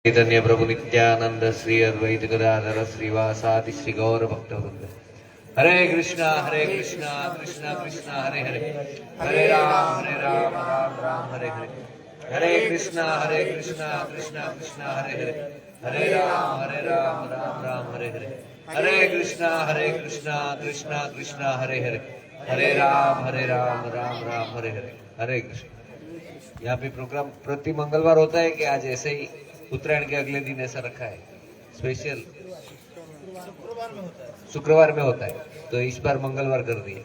चैतन्य प्रभु नित्यानंद श्री अद्वैत गदाधर श्रीवासादि श्री गौर भक्तवृंद। हरे कृष्णा कृष्णा कृष्णा हरे हरे, हरे राम राम राम हरे हरे, हरे कृष्णा कृष्णा कृष्णा हरे हरे, हरे राम राम राम हरे हरे, हरे कृष्णा कृष्णा कृष्णा हरे हरे, हरे राम राम राम हरे हरे, हरे कृष्ण। यहाँ पे प्रोग्राम प्रति मंगलवार होता है कि आज ऐसे ही उत्तरायण के अगले दिन ऐसा रखा है स्पेशल? शुक्रवार में होता है, तो इस बार मंगलवार कर दिए।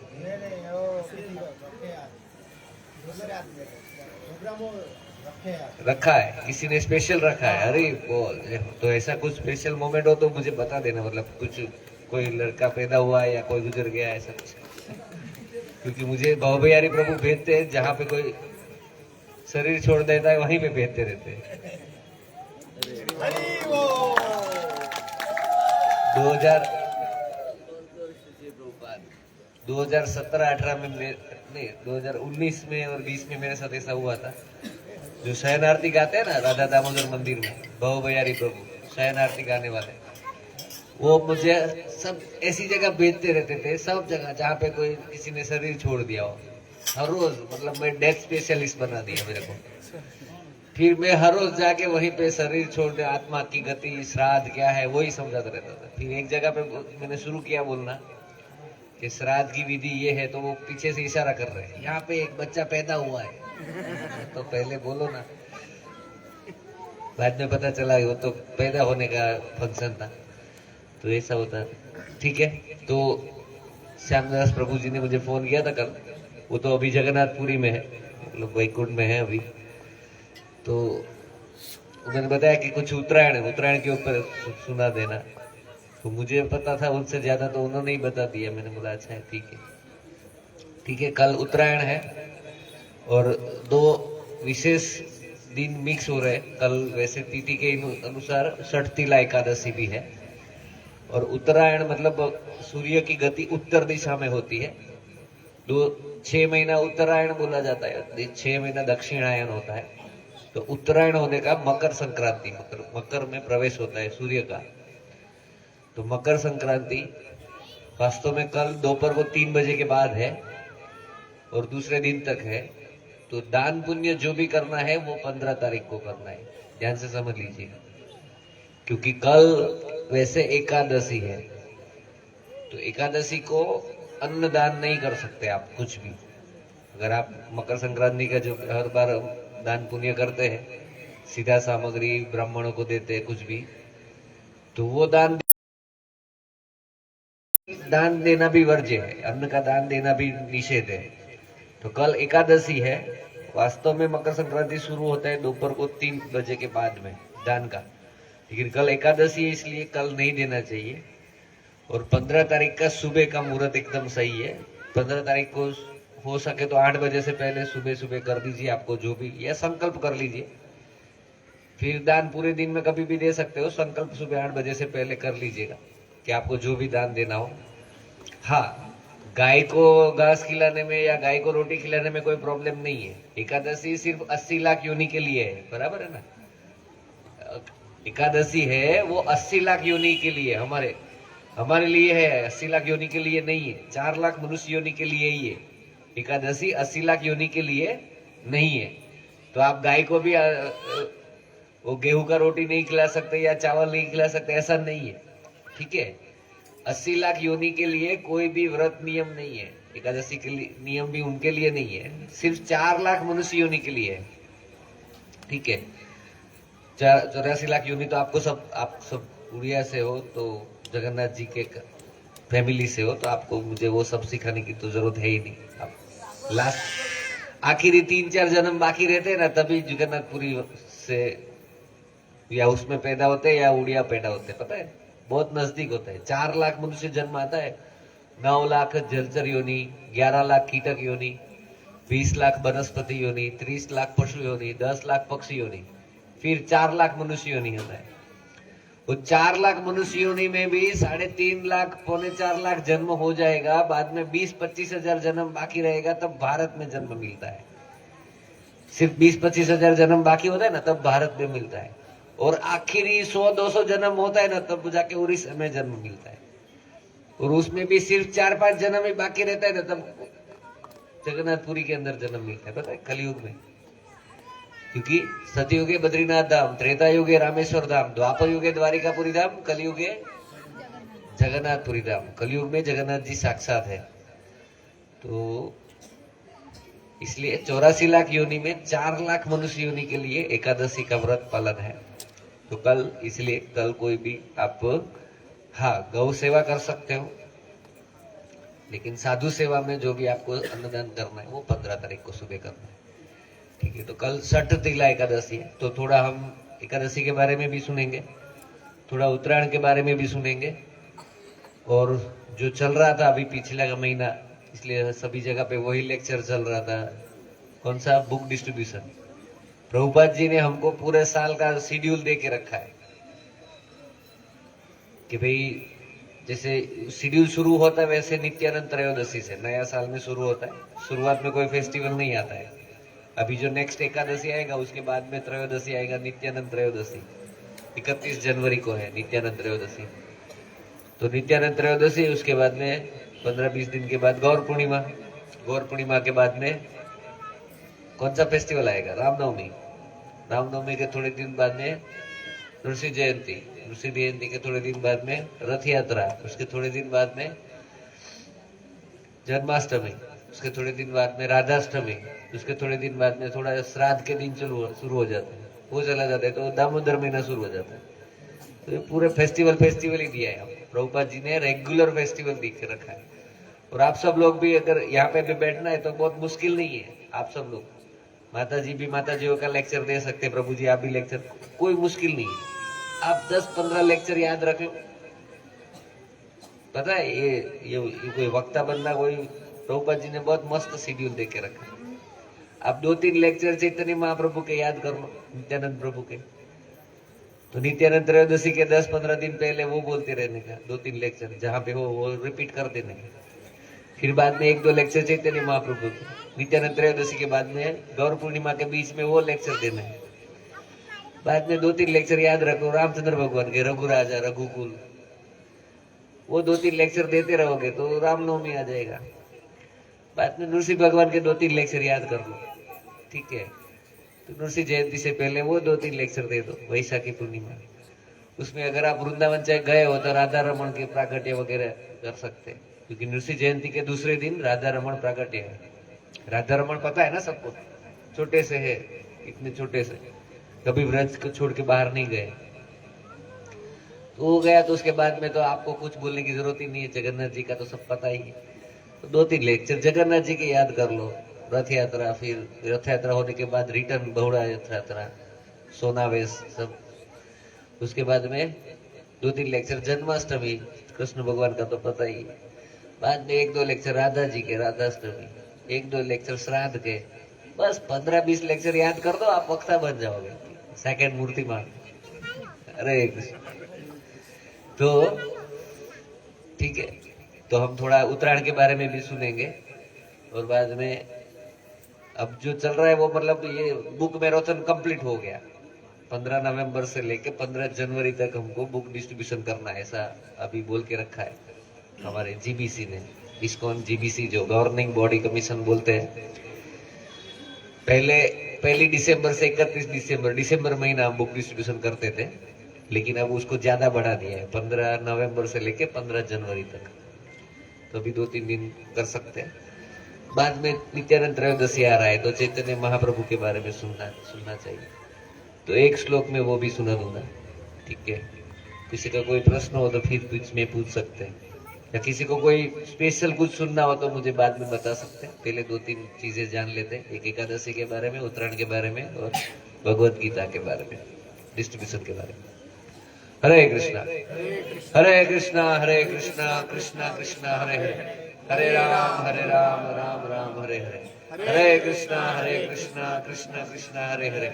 रखा है, किसी ने स्पेशल रखा है। अरे बोल, तो ऐसा कुछ स्पेशल मोमेंट हो तो मुझे बता देना, मतलब कुछ कोई लड़का पैदा हुआ है या कोई गुजर गया ऐसा कुछ, क्योंकि मुझे भवभैयारी प्रभु भेजते हैं, जहाँ पे कोई शरीर छोड़ देता है वहीं पे भेजते रहते हैं। 2017-18 में नहीं, 2019 में और 20 में मेरे साथ ऐसा हुआ था। जो शयन आरती गाते हैं ना राधा दामोदर मंदिर में, भवभैयारी प्रभु शयन आरती गाने वाले, वो मुझे सब ऐसी जगह भेजते रहते थे, सब जगह जहाँ पे कोई किसी ने शरीर छोड़ दिया हो, हर रोज। मतलब मैं डेथ स्पेशलिस्ट बना दिया मेरे को। फिर मैं हर रोज जाके वहीं पे शरीर छोड़ने, आत्मा की गति, श्राद्ध क्या है वही समझाता रहता था। फिर एक जगह पे मैंने शुरू किया बोलना कि श्राद्ध की विधि ये है, तो वो पीछे से इशारा कर रहे हैं, यहाँ पे एक बच्चा पैदा हुआ है। तो पहले बोलो ना, बाद में पता चला वो तो पैदा होने का फंक्शन था। तो ऐसा होता, ठीक है। तो श्यामदास प्रभु जी ने मुझे फोन किया था कल, वो तो अभी जगन्नाथपुरी में है, मतलब वैकुंठ में है अभी। तो उन्होंने बताया कि कुछ उत्तरायण के ऊपर सुना देना। तो मुझे पता था उनसे ज्यादा, तो उन्होंने ही बता दिया। मैंने बोला अच्छा है, ठीक है। कल उत्तरायण है और दो विशेष दिन मिक्स हो रहे। कल वैसे तिथि के अनुसार षठतिला एकादशी भी है, और उत्तरायण मतलब सूर्य की गति उत्तर दिशा में होती है। 6 महीना उत्तरायण बोला जाता है, 6 महीना दक्षिणायन होता है। तो उत्तरायण होने का मकर संक्रांति, मकर में प्रवेश होता है सूर्य का। तो मकर संक्रांति वास्तव में कल दोपहर को 3 बजे के बाद है और दूसरे दिन तक है। तो दान पुण्य जो भी करना है वो 15 तारीख को करना है, ध्यान से समझ लीजिए, क्योंकि कल वैसे एकादशी है। तो एकादशी को अन्न दान नहीं कर सकते आप कुछ भी। अगर आप मकर संक्रांति का जो हर बार दान पुण्य करते हैं, सीधा सामग्री ब्राह्मणों को देते हैं कुछ भी, तो वो दान देना भी वर्ज्य है, अन्न का दान देना भी निषेध है। तो कल एकादशी है। वास्तव में मकर संक्रांति शुरू होता है दोपहर को 3 बजे के बाद में दान का, लेकिन कल एकादशी है इसलिए कल नहीं देना चाहिए। और 15 तारीख का सुबह का मुहूर्त एकदम सही है। 15 तारीख को हो सके तो 8 बजे से पहले सुबह सुबह कर दीजिए, आपको जो भी, या संकल्प कर लीजिए। फिर दान पूरे दिन में कभी भी दे सकते हो, संकल्प सुबह 8 बजे से पहले कर लीजिएगा कि आपको जो भी दान देना हो। हाँ, गाय को घास खिलाने में या गाय को रोटी खिलाने में कोई प्रॉब्लम नहीं है। एकादशी सिर्फ 80 लाख योनि के लिए है, बराबर है ना। एकादशी है वो 80 लाख योनि के लिए, हमारे लिए है, 80 लाख योनि के लिए नहीं है। 4 लाख मनुष्य योनि के लिए ही है एकादशी, 80 लाख योनि के लिए नहीं है। तो आप गाय को भी वो गेहूं का रोटी नहीं खिला सकते या चावल नहीं खिला सकते, ऐसा नहीं है, ठीक है। 80 लाख योनि के लिए कोई भी व्रत नियम नहीं है, एकादशी के लिए नियम भी उनके लिए नहीं है, सिर्फ 4 लाख मनुष्य योनि के लिए है, ठीक है। 84 लाख योनि तो आप सब उड़िया से हो, तो जगन्नाथ जी के फैमिली से हो, तो आपको मुझे वो सब सिखाने की तो जरूरत है ही नहीं। आप लास्ट आखिरी 3-4 जन्म बाकी रहते हैं ना, तभी जगन्नाथपुरी से या उसमें पैदा होते हैं या उड़िया पैदा होते हैं, पता है, बहुत नजदीक होता है। 4 लाख मनुष्य जन्म आता है, 9 लाख जलचर योनि, 11 लाख कीटक योनि, 20 लाख वनस्पति योनि, 30 लाख पशु योनि, 10 लाख पक्षी योनि, फिर 4 लाख मनुष्य योनि होता है। वो 4 लाख मनुष्य योनि में भी 3.5 लाख 4.25 लाख जन्म हो जाएगा, बाद में 20-25 हजार जन्म बाकी रहेगा, तब भारत में जन्म मिलता है। सिर्फ 20-25 हजार जन्म बाकी होता है ना, तब भारत में मिलता है। और आखिरी 100-200 जन्म होता है ना, तब जाके उड़ीसा में जन्म मिलता है। और उसमें भी सिर्फ 4-5 जन्म ही बाकी रहता है ना, तब जगन्नाथपुरी के अंदर जन्म मिलता है, पता है, कलयुग में। क्योंकि सतयुगे बद्रीनाथ धाम, त्रेता युगे रामेश्वर धाम, द्वापर युगे द्वारिकापुरी धाम, कलयुगे जगन्नाथपुरी धाम। कलयुग में जगन्नाथ जी साक्षात है। तो इसलिए 84 लाख योनि में 4 लाख मनुष्य योनि के लिए एकादशी का व्रत पालन है। तो कल, इसलिए कल कोई भी आप, हाँ, गौ सेवा कर सकते हो, लेकिन साधु सेवा में जो भी आपको अन्नदान करना है वो 15 तारीख को सुबह करना है। ठीक है, तो कल छठ तिला एकादशी है, तो थोड़ा हम एकादशी के बारे में भी सुनेंगे, थोड़ा उत्तरायण के बारे में भी सुनेंगे, और जो चल रहा था अभी पिछला का महीना, इसलिए सभी जगह पे वही लेक्चर चल रहा था। कौन सा? Book distribution. प्रभुपाद जी ने हमको पूरे साल का शेड्यूल दे के रखा है कि भाई जैसे शेड्यूल शुरू होता है वैसे नित्यानंद त्रयोदशी से नया साल में शुरू होता है। शुरुआत में कोई फेस्टिवल नहीं आता है। अभी जो नेक्स्ट एकादशी आएगा उसके बाद में त्रयोदशी आएगा, नित्यानंद त्रयोदशी 31 जनवरी को है नित्यानंद त्रयोदशी। तो नित्यानंद त्रयोदशी, उसके बाद में 15-20 दिन के बाद गौर पूर्णिमा। गौर पूर्णिमा के बाद में कौन सा फेस्टिवल आएगा? रामनवमी। रामनवमी के थोड़े दिन बाद में नृसिंह जयंती। नृसिंह जयंती के थोड़े दिन बाद में रथ यात्रा। उसके थोड़े दिन बाद में जन्माष्टमी। उसके थोड़े दिन बाद में राधाष्टमी। उसके थोड़े दिन बाद में थोड़ा श्राद्ध के दिन शुरू हो जाता है, वो चला जाता है, तो दामोदर महीना शुरू हो जाता है। तो ये पूरे फेस्टिवल ही दिया है प्रभुपाद जी ने, रेगुलर फेस्टिवल दिख के रखा है। और आप सब लोग भी अगर यहाँ पे भी बैठना है तो बहुत मुश्किल नहीं है। आप सब लोग, माता जी भी माता जी का लेक्चर दे सकते हैं, प्रभु जी आप भी लेक्चर, कोई मुश्किल नहीं है। आप 10-15 लेक्चर याद रखें। पता है ये कोई वक्ता बनना, कोई, प्रभुपाद जी ने बहुत मस्त शेड्यूल दे के रखा है। आप 2-3 लेक्चर चैतन्य महाप्रभु के याद कर लो, नित्यानंद प्रभु के। तो नित्यानंद त्रयोदशी के 10-15 दिन पहले वो बोलते रहने का 2-3 लेक्चर, जहां पे हो वो रिपीट कर देने का। फिर बाद में 1-2 लेक्चर चैतन्य महाप्रभु के। नित्यानंद त्रयोदशी के बाद में गौर पूर्णिमा के बीच में वो लेक्चर देना है। बाद में 2-3 लेक्चर याद रखो रामचंद्र भगवान के, रघु राजा, रघुकुल, वो 2-3 लेक्चर देते रहोगे तो रामनवमी आ जाएगा। बाद में नृसिंह भगवान के 2-3 लेक्चर याद कर लो, ठीक है। तो नृसिंह जयंती से पहले वो 2-3 लेक्चर दे दो, वैशाखी पूर्णिमा। उसमें अगर आप वृंदावन चाहे गए हो तो राधा रमन के प्राकट्य वगैरह कर सकते हैं, क्योंकि नृसिंह जयंती के दूसरे दिन राधा रमन प्राकट्य है। राधा रमन पता है ना सबको, छोटे से है, इतने छोटे से, कभी व्रज को छोड़ के बाहर नहीं गए। तो हो गया, तो उसके बाद में तो आपको कुछ बोलने की जरूरत ही नहीं है, जगन्नाथ जी का तो सब पता ही है। तो 2-3 लेक्चर जगन्नाथ जी के याद कर लो, रथ यात्रा, फिर रथ यात्रा होने के बाद रिटर्न बहुड़ा यात्रा, सोनावेश सब। उसके बाद में 2-3 लेक्चर जन्माष्टमी, कृष्ण भगवान का तो पता ही है। बाद में 1-2 लेक्चर राधा जी के, राधाष्टमी, 1-2 लेक्चर श्राद्ध के। बस 15-20 लेक्चर याद कर दो, आप वक्ता बन जाओगे, सेकंड मूर्तिमान। अरे कृष्ण। तो ठीक है, तो हम थोड़ा उत्तरायण के बारे में भी सुनेंगे, और बाद में अब जो चल रहा है वो, मतलब ये बुक मैराथन कंप्लीट हो गया। 15 नवंबर से लेके 15 जनवरी तक हमको बुक डिस्ट्रीब्यूशन करना है, ऐसा अभी बोल के रखा है हमारे जीबीसी ने। इस्कॉन जीबीसी, जो गवर्निंग बॉडी कमीशन बोलते हैं। पहले 1 दिसंबर से 31 दिसंबर महीना हम बुक डिस्ट्रीब्यूशन करते थे, लेकिन अब उसको ज्यादा बढ़ा दिया है, 15 नवंबर से लेके 15 जनवरी तक। तो अभी 2-3 दिन कर सकते हैं। बाद में नित्यानंद त्रयोदशी आ रहा है, तो चैतन्य महाप्रभु के बारे में सुनना चाहिए। तो एक श्लोक में वो भी सुना दूंगा, ठीक है। किसी का कोई प्रश्न हो तो फिर बीच में पूछ सकते हैं, या किसी को कोई स्पेशल कुछ सुनना हो तो मुझे बाद में बता सकते हैं। पहले 2-3 चीजें जान लेते हैं, एक एकादशी के बारे में, उत्तरायण के बारे में, और भगवत गीता के बारे में, डिस्ट्रीब्यूशन के बारे में। हरे कृष्णा हरे कृष्णा हरे कृष्णा कृष्णा कृष्णा हरे हरे, हरे राम राम राम हरे हरे, हरे कृष्णा कृष्णा कृष्णा हरे हरे,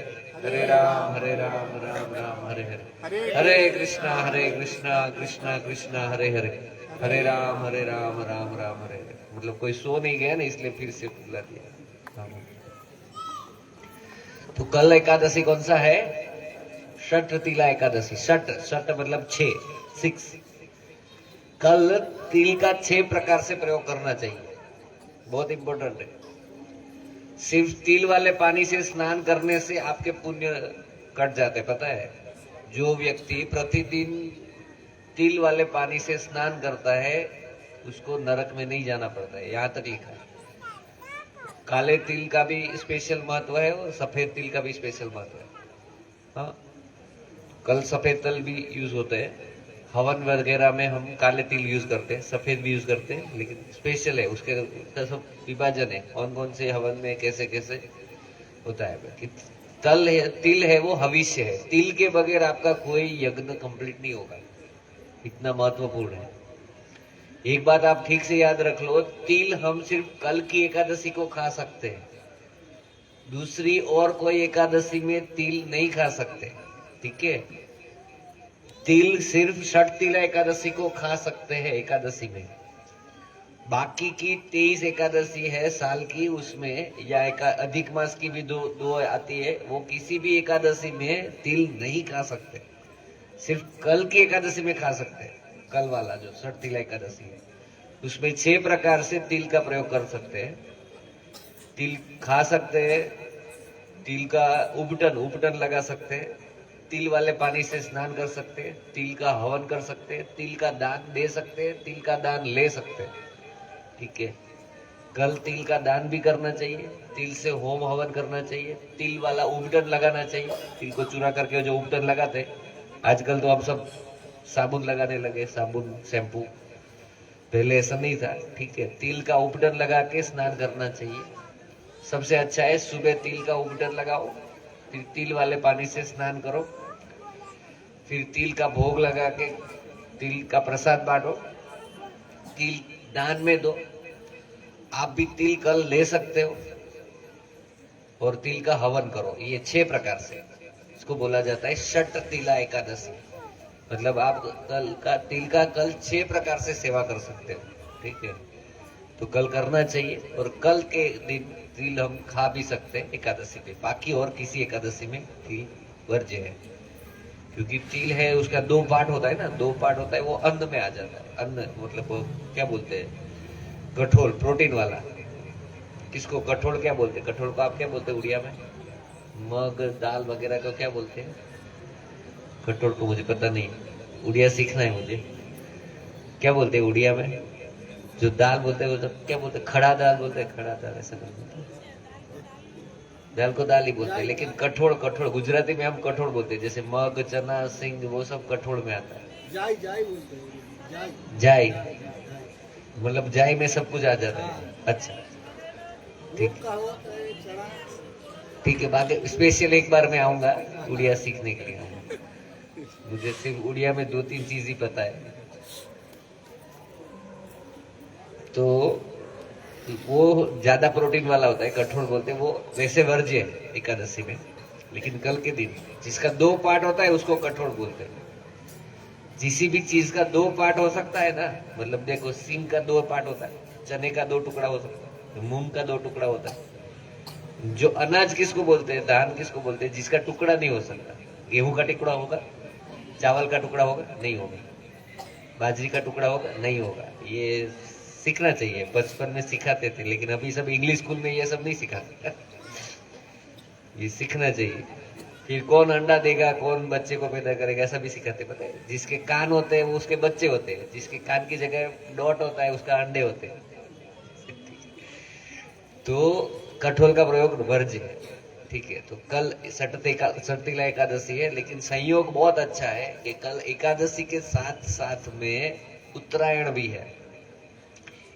हरे राम राम राम हरे हरे, हरे कृष्णा कृष्णा कृष्णा हरे हरे, हरे राम राम राम हरे हरे। मतलब कोई सो नहीं गया ना, इसलिए फिर से बुला दिया। तो कल एकादशी कौन सा है? षट तिला एकादशी, षट षट मतलब 6। कल तिल का 6 प्रकार से प्रयोग करना चाहिए, बहुत इंपॉर्टेंट है। सिर्फ तिल वाले पानी से स्नान करने से आपके पुण्य कट जाते, पता है। जो व्यक्ति प्रतिदिन तिल वाले पानी से स्नान करता है उसको नरक में नहीं जाना पड़ता है, यहां तक लिखा है। काले तिल का भी स्पेशल महत्व है और सफेद तिल का भी स्पेशल महत्व है। हाँ, कल सफेद तिल भी यूज होते हैं, हवन वगैरह में हम काले तिल यूज करते हैं, सफेद भी यूज करते हैं, लेकिन स्पेशल है उसका सब विभाजन है, कौन कौन से हवन में कैसे कैसे होता है। कि तिल है वो हविष्य है, तिल के बगैर आपका कोई यज्ञ कंप्लीट नहीं होगा, इतना महत्वपूर्ण है। एक बात आप ठीक से याद रख लो, तिल हम सिर्फ कल की एकादशी को खा सकते हैं, दूसरी और कोई एकादशी में तिल नहीं खा सकते, ठीक है। तिल सिर्फ षट तिला एकादशी को खा सकते हैं एकादशी में, बाकी की 23 एकादशी है साल की, उसमें या अधिक मास की भी दो आती है, वो किसी भी एकादशी में तिल नहीं खा सकते, सिर्फ कल की एकादशी में खा सकते हैं। कल वाला जो षट तिला एकादशी है उसमें 6 प्रकार से तिल का प्रयोग कर सकते हैं। तिल खा सकते हैं, तिल का उपटन लगा सकते हैं, तिल वाले पानी से स्नान कर सकते हैं, तिल का हवन कर सकते हैं, तिल का दान दे सकते हैं, तिल का दान ले सकते हैं, ठीक है। कल तिल का दान भी करना चाहिए, तिल से होम हवन करना चाहिए, तिल वाला उपटन लगाना चाहिए, तिल को चूरा करके जो उपटन लगाते, आजकल तो हम सब साबुन लगाने लगे, साबुन शैम्पू, पहले ऐसा नहीं था, ठीक है। तिल का उपटन लगा के स्नान करना चाहिए, सबसे अच्छा है सुबह तिल का उपटन लगाओ, फिर तिल वाले पानी से स्नान करो, फिर तिल का भोग लगा के तिल का प्रसाद बांटो, तिल दान में दो। आप भी तिल कल ले सकते हो और तिल का हवन करो, ये 6 प्रकार से, इसको बोला जाता है षट तिला एकादशी। मतलब आप तिल का कल 6 प्रकार से सेवा कर सकते हो, ठीक है। तो कल करना चाहिए, और कल के दिन तिल हम खा भी सकते हैं एकादशी पे, बाकी और किसी एकादशी में तिल वर्ज्य है, क्योंकि तिल है उसका 2 पार्ट होता है ना, 2 पार्ट होता है, वो अन्न में आ जाता है। अन्न मतलब वो क्या बोलते हैं, कठोल, प्रोटीन वाला। किसको कठोल क्या बोलते हैं, कठोल को आप क्या बोलते हैं उड़िया में, मग दाल वगैरह को क्या बोलते हैं, कठोल को मुझे पता नहीं, उड़िया सीखना है मुझे, क्या बोलते हैं उड़िया में, जो दाल बोलते हैं वो सब क्या बोलते हैं, खड़ा दाल बोलते हैं, खड़ा दाल ऐसा बोलते हैं, दाल को दाल ही बोलते हैं, लेकिन कठोल गुजराती में हम कठोल बोलते हैं, जैसे मग चना सिंग वो सब कठोल में आता है। जाई बोलते हैं, जाई मतलब जाई में सब कुछ आ जाता है। अच्छा ठीक है, बाकी स्पेशल एक बार मैं आऊंगा उड़िया सीखने के लिए आऊंगा, मुझे सिर्फ उड़िया में 2-3 चीज ही पता है। तो वो ज्यादा प्रोटीन वाला होता है, कठोर बोलते हैं, वो वैसे वर्ज्य है एकादशी में, लेकिन कल के दिन जिसका 2 पार्ट होता है उसको कठोर बोलते हैं। किसी भी चीज का 2 पार्ट हो सकता है ना, मतलब देखो सिंग का 2 पार्ट होता है, चने का 2 टुकड़ा हो सकता है, मूंग का 2 टुकड़ा होता है। जो अनाज किसको बोलते हैं, धान किसको बोलते हैं, जिसका टुकड़ा नहीं हो सकता। गेहूं का टुकड़ा होगा, चावल का टुकड़ा होगा, नहीं होगा, बाजरी का टुकड़ा होगा, नहीं होगा। ये सीखना चाहिए, बचपन में सिखाते थे, लेकिन अभी सब इंग्लिश स्कूल में ये सब नहीं सिखाते। ये सीखना चाहिए। फिर कौन अंडा देगा, कौन बच्चे को पैदा करेगा, ऐसा भी सिखाते, पता है। जिसके कान होते हैं वो उसके बच्चे होते हैं, जिसके कान की जगह डॉट होता है उसका अंडे होते हैं। तो कठोल का प्रयोग वर्ज्य है, ठीक है। तो कल षटतिला एकादशी है, लेकिन संयोग बहुत अच्छा है कि कल एकादशी के साथ साथ में उत्तरायण भी है।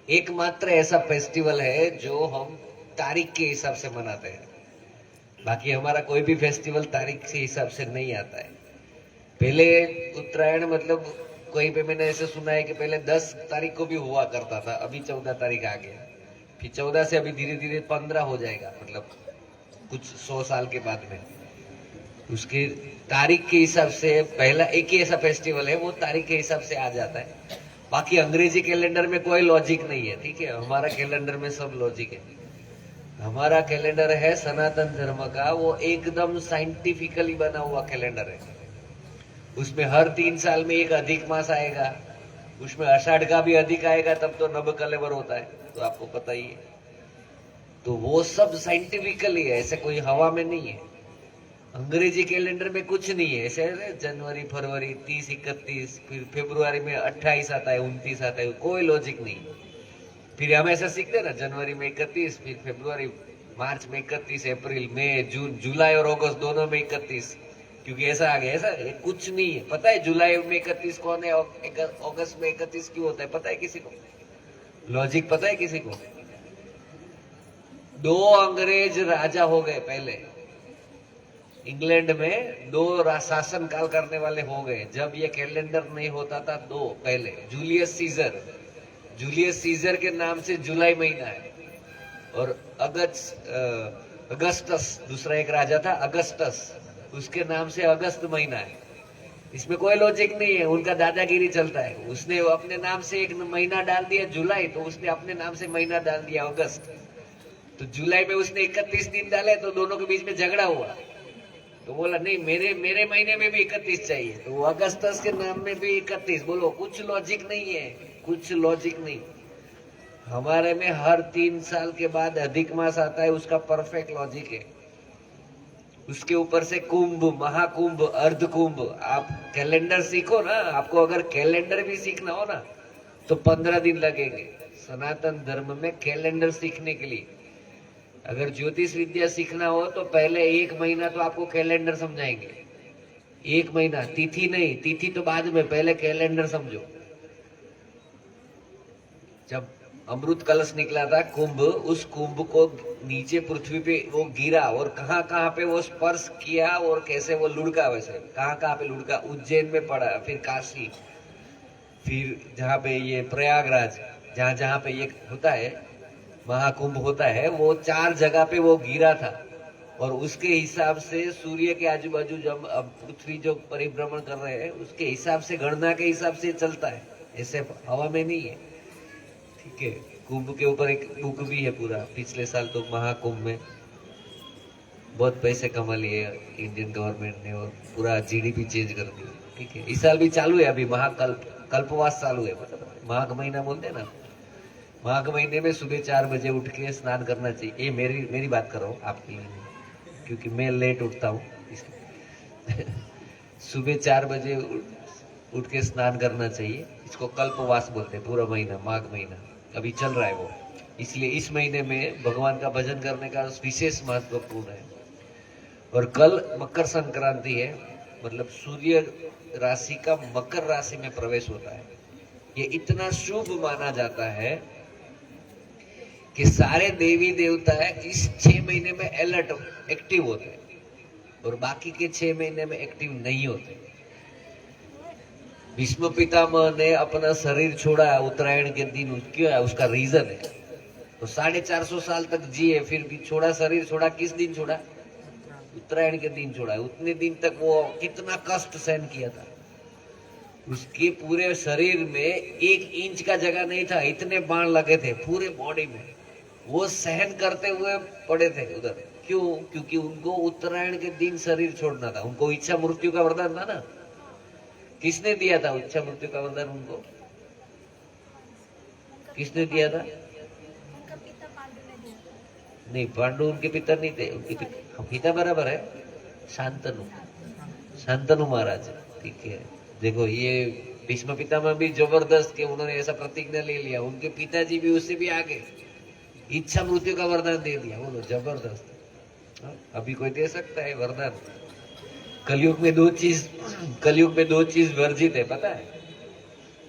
एकमात्र ऐसा फेस्टिवल है जो हम तारीख के हिसाब से मनाते हैं, बाकी हमारा कोई भी फेस्टिवल तारीख के हिसाब से नहीं आता है। पहले उत्तरायण मतलब कहीं पे मैंने ऐसे सुना है कि पहले 10 तारीख को भी हुआ करता था, अभी 14 तारीख आ गया, फिर 14 से अभी धीरे धीरे 15 हो जाएगा, मतलब कुछ 100 साल के बाद में। उसके तारीख के हिसाब से पहला एक ही ऐसा फेस्टिवल है, वो तारीख के हिसाब से आ जाता है। बाकी अंग्रेजी कैलेंडर में कोई लॉजिक नहीं है, ठीक है। हमारा कैलेंडर में सब लॉजिक है। हमारा कैलेंडर है सनातन धर्म का, वो एकदम साइंटिफिकली बना हुआ कैलेंडर है। उसमें हर 3 साल में एक अधिक मास आएगा, उसमें आषाढ़ का भी अधिक आएगा, तब तो नव कलेवर होता है, तो आपको पता ही है। तो वो सब साइंटिफिकली है, ऐसे कोई हवा में नहीं है। अंग्रेजी कैलेंडर में कुछ नहीं है ऐसे, जनवरी फरवरी 30 31, फिर फरवरी में 28 आता है 29 आता है, कोई लॉजिक नहीं। फिर हम ऐसा सीखते ना, जनवरी में 31, फिर फरवरी मार्च में 31, अप्रैल मई जून जुलाई और अगस्त दोनों में 31, क्योंकि ऐसा आ गया। ऐसा कुछ नहीं है। पता है जुलाई में 31 कौन है, अगस्त में 31 क्यों होता है, पता है किसी को? लॉजिक पता है किसी को? 2 अंग्रेज राजा हो गए पहले इंग्लैंड में, 2 शासन काल करने वाले हो गए जब ये कैलेंडर नहीं होता था। 2 पहले जूलियस सीजर के नाम से जुलाई महीना है, और अगस्टस दूसरा एक राजा था, अगस्टस, उसके नाम से अगस्त महीना है। इसमें कोई लॉजिक नहीं है, उनका दादागिरी चलता है। उसने अपने नाम से एक महीना डाल दिया जुलाई, तो उसने अपने नाम से महीना डाल दिया अगस्त। तो जुलाई में उसने 31 दिन डाले, तो दोनों के बीच में झगड़ा हुआ। तो बोला नहीं, मेरे महीने में भी 31 चाहिए, तो वो अगस्तस के नाम में भी 31। बोलो, कुछ लॉजिक नहीं है, कुछ लॉजिक नहीं। हमारे में हर 3 साल के बाद अधिक मास आता है, उसका परफेक्ट लॉजिक है। उसके ऊपर से कुंभ, महाकुंभ, अर्धकुंभ। आप कैलेंडर सीखो ना, आपको अगर कैलेंडर भी सीखना हो ना तो 15 दिन लगेंगे सनातन धर्म में कैलेंडर सीखने के लिए। अगर ज्योतिष विद्या सीखना हो तो पहले 1 महीना तो आपको कैलेंडर समझाएंगे। 1 महीना, तिथि नहीं, तिथि तो बाद में, पहले कैलेंडर समझो। जब अमृत कलश निकला था कुंभ, उस कुंभ को नीचे पृथ्वी पे वो गिरा, और कहां कहां पे वो स्पर्श किया और कैसे वो लुढ़का, वैसे कहां कहां पे लुढ़का। उज्जैन में पड़ा, फिर काशी, फिर जहां पे ये प्रयागराज, जहां जहां पे ये होता है महाकुंभ होता है, वो 4 जगह पे वो गिरा था। और उसके हिसाब से सूर्य के आजू बाजू जब अब पृथ्वी जो परिभ्रमण कर रहे हैं, उसके हिसाब से, गणना के हिसाब से चलता है, ऐसे हवा में नहीं है। ठीक है, कुंभ के ऊपर एक बुक भी है पूरा। पिछले साल तो महाकुंभ में बहुत पैसे कमा लिए इंडियन गवर्नमेंट ने, और पूरा जीडीपी चेंज कर दी। ठीक है, इस साल भी चालू है, अभी कल्पवास चालू है, मतलब माघ महीना बोलते हैं ना। माघ महीने में सुबह 4 बजे उठ के स्नान करना चाहिए। ये मेरी बात कर रहा हूँ, आपकी नहीं, क्योंकि मैं लेट उठता हूँ इसलिए। सुबह 4 बजे उठ के स्नान करना चाहिए। इसको कल्पवास बोलते हैं, पूरा महीना, माघ महीना अभी चल रहा है वो। इसलिए इस महीने में भगवान का भजन करने का विशेष महत्वपूर्ण है। और कल मकर संक्रांति है, मतलब सूर्य राशि का मकर राशि में प्रवेश होता है। ये इतना शुभ माना जाता है कि सारे देवी देवता इस 6 महीने में अलर्ट, एक्टिव होते हैं, और बाकी के 6 महीने में एक्टिव नहीं होते। भीष्म पितामह ने अपना शरीर छोड़ा उत्तरायण के दिन, क्यों है, उसका रीजन है। तो 450 साल तक जिए, फिर भी छोड़ा शरीर, छोड़ा किस दिन छोड़ा? उत्तरायण के दिन छोड़ा। उतने दिन तक वो कितना कष्ट सहन किया था। उसके पूरे शरीर में 1 इंच का जगह नहीं था, इतने बाण लगे थे पूरे बॉडी में। वो सहन करते हुए पड़े थे उधर। क्यों? क्योंकि उनको उत्तरायण के दिन शरीर छोड़ना था। उनको इच्छा मृत्यु का वरदान था ना। किसने दिया था इच्छा मृत्यु का वरदान उनको? किसने दिया था? नहीं, पांडु उनके पिता नहीं थे। उनके पिता बराबर है, शांतनु महाराज। ठीक है, देखो ये भीष्म पितामह भी जबरदस्त के उन्होंने ऐसा प्रतिज्ञा ले लिया। उनके पिताजी भी उससे भी आगे इच्छा मृत्यु का वरदान दे दिया। बोलो, जबरदस्त। अभी कोई दे सकता है वरदान? कलयुग में 2 चीज वर्जित है, पता है?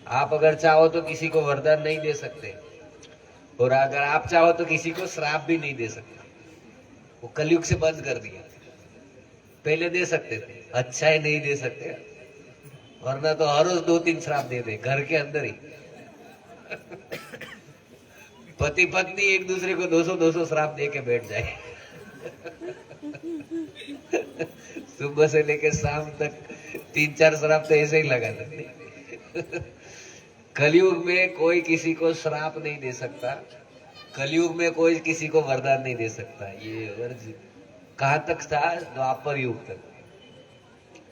आप अगर चाहो तो किसी को वरदान नहीं दे सकते, और अगर आप चाहो तो किसी को श्राप भी नहीं दे सकते। वो कलयुग से बंद कर दिया। पहले दे सकते थे, अच्छा है नहीं दे सकते, वरना तो हर रोज 2-3 श्राप दे दे घर के अंदर ही। पति पत्नी एक दूसरे को 200-200 श्राप दे के बैठ जाए। सुबह से लेकर शाम तक 3-4 श्राप तो ऐसे ही लगा देते। कलयुग में कोई किसी को श्राप नहीं दे सकता। कलयुग में कोई किसी को वरदान नहीं दे सकता। ये वर्जित कहां तक था? द्वापर युग तक।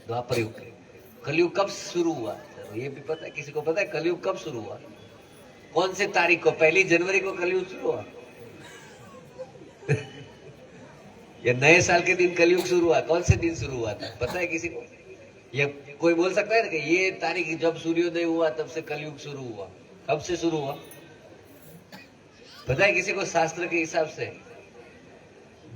द्वापर युग कलयुग कब शुरू हुआ? ये भी पता है? किसी को पता है कलयुग कब शुरू हुआ? कौन से तारीख को? 1 जनवरी को कलयुग शुरू हुआ? ये नए साल के दिन कलयुग शुरू हुआ? कौन से दिन शुरू हुआ था, पता है किसी को? ये कोई बोल सकता है ना कि ये तारीख जब सूर्योदय हुआ तब से कलयुग शुरू हुआ? कब से शुरू हुआ, पता है किसी को? शास्त्र के हिसाब से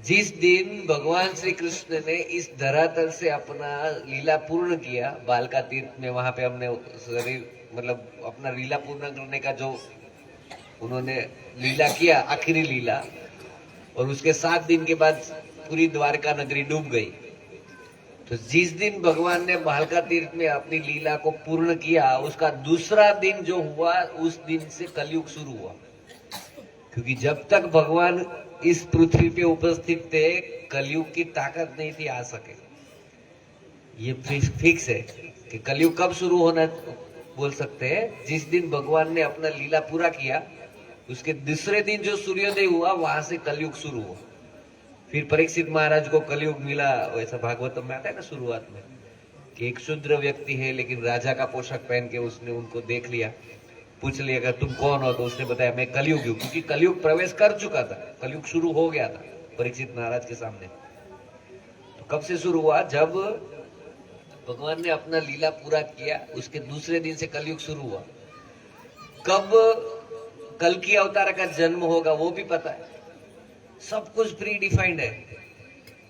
जिस दिन भगवान श्री कृष्ण ने इस धरातल से अपना लीला पूर्ण किया, बालका तीर्थ में, वहां पे हमने शरीर मतलब अपना लीला पूर्ण करने का जो उन्होंने लीला किया, आखिरी लीला, और उसके 7 दिन के बाद पूरी द्वारका नगरी डूब गई। तो जिस दिन भगवान ने बालका तीर्थ में अपनी लीला को पूर्ण किया, उसका दूसरा दिन जो हुआ, उस दिन से कलयुग शुरू हुआ। क्योंकि जब तक भगवान इस पृथ्वी पे उपस्थित थे, कलयुग की ताकत नहीं थी आ सके। ये फिक्स है कि कलयुग कब शुरू होना बोल सकते हैं, जिस दिन भगवान ने अपना लीला पूरा किया, उसके दूसरे दिन जो सूर्योदय हुआ, वहां से कलयुग शुरू हुआ। फिर परीक्षित महाराज को कलयुग मिला, वैसा भागवतम में आता है ना शुरुआत में, कि एक शूद्र व्यक्ति है लेकिन राजा का पोशाक पहन के उसने उनको देख लिया, पूछ लिया कि तुम कौन हो? तो उसने बताया मैं कलयुग हूं, क्योंकि कलयुग प्रवेश कर चुका था, कलयुग शुरू हो गया था परीक्षित महाराज के सामने। तो कब से शुरू हुआ? जब भगवान ने अपना लीला पूरा किया, उसके दूसरे दिन से कलयुग शुरू हुआ। कब कल की अवतार का जन्म होगा वो भी पता है, सब कुछ प्री डिफाइंड है।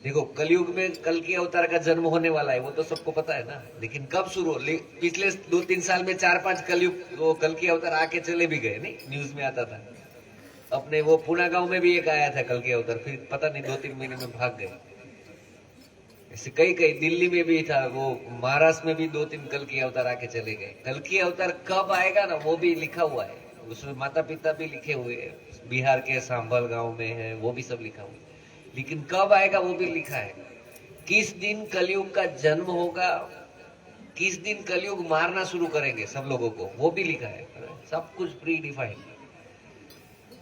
देखो कलयुग में कल की अवतार का जन्म होने वाला है, वो तो सबको पता है ना, लेकिन कब शुरू? पिछले 2-3 साल में 4-5 कलयुग वो कल की अवतार आके चले भी गए, नहीं न्यूज में आता था। अपने वो पुणे गांव में भी एक आया था कल की अवतार, फिर पता नहीं 2-3 महीने में भाग गए। ऐसे कई कई, दिल्ली में भी था, वो महाराष्ट्र में भी 2-3 कल की अवतार आके चले गए। कल की अवतार कब आएगा ना, वो भी लिखा हुआ है, उसमें माता पिता भी लिखे हुए हैं, बिहार के सांभल गांव में है, वो भी सब लिखा हुआ है। लेकिन कब आएगा वो भी लिखा है, किस दिन कलयुग का जन्म होगा, किस दिन कलयुग मारना शुरू करेंगे सब लोगों को, वो भी लिखा है। सब कुछ प्री डिफाइंड।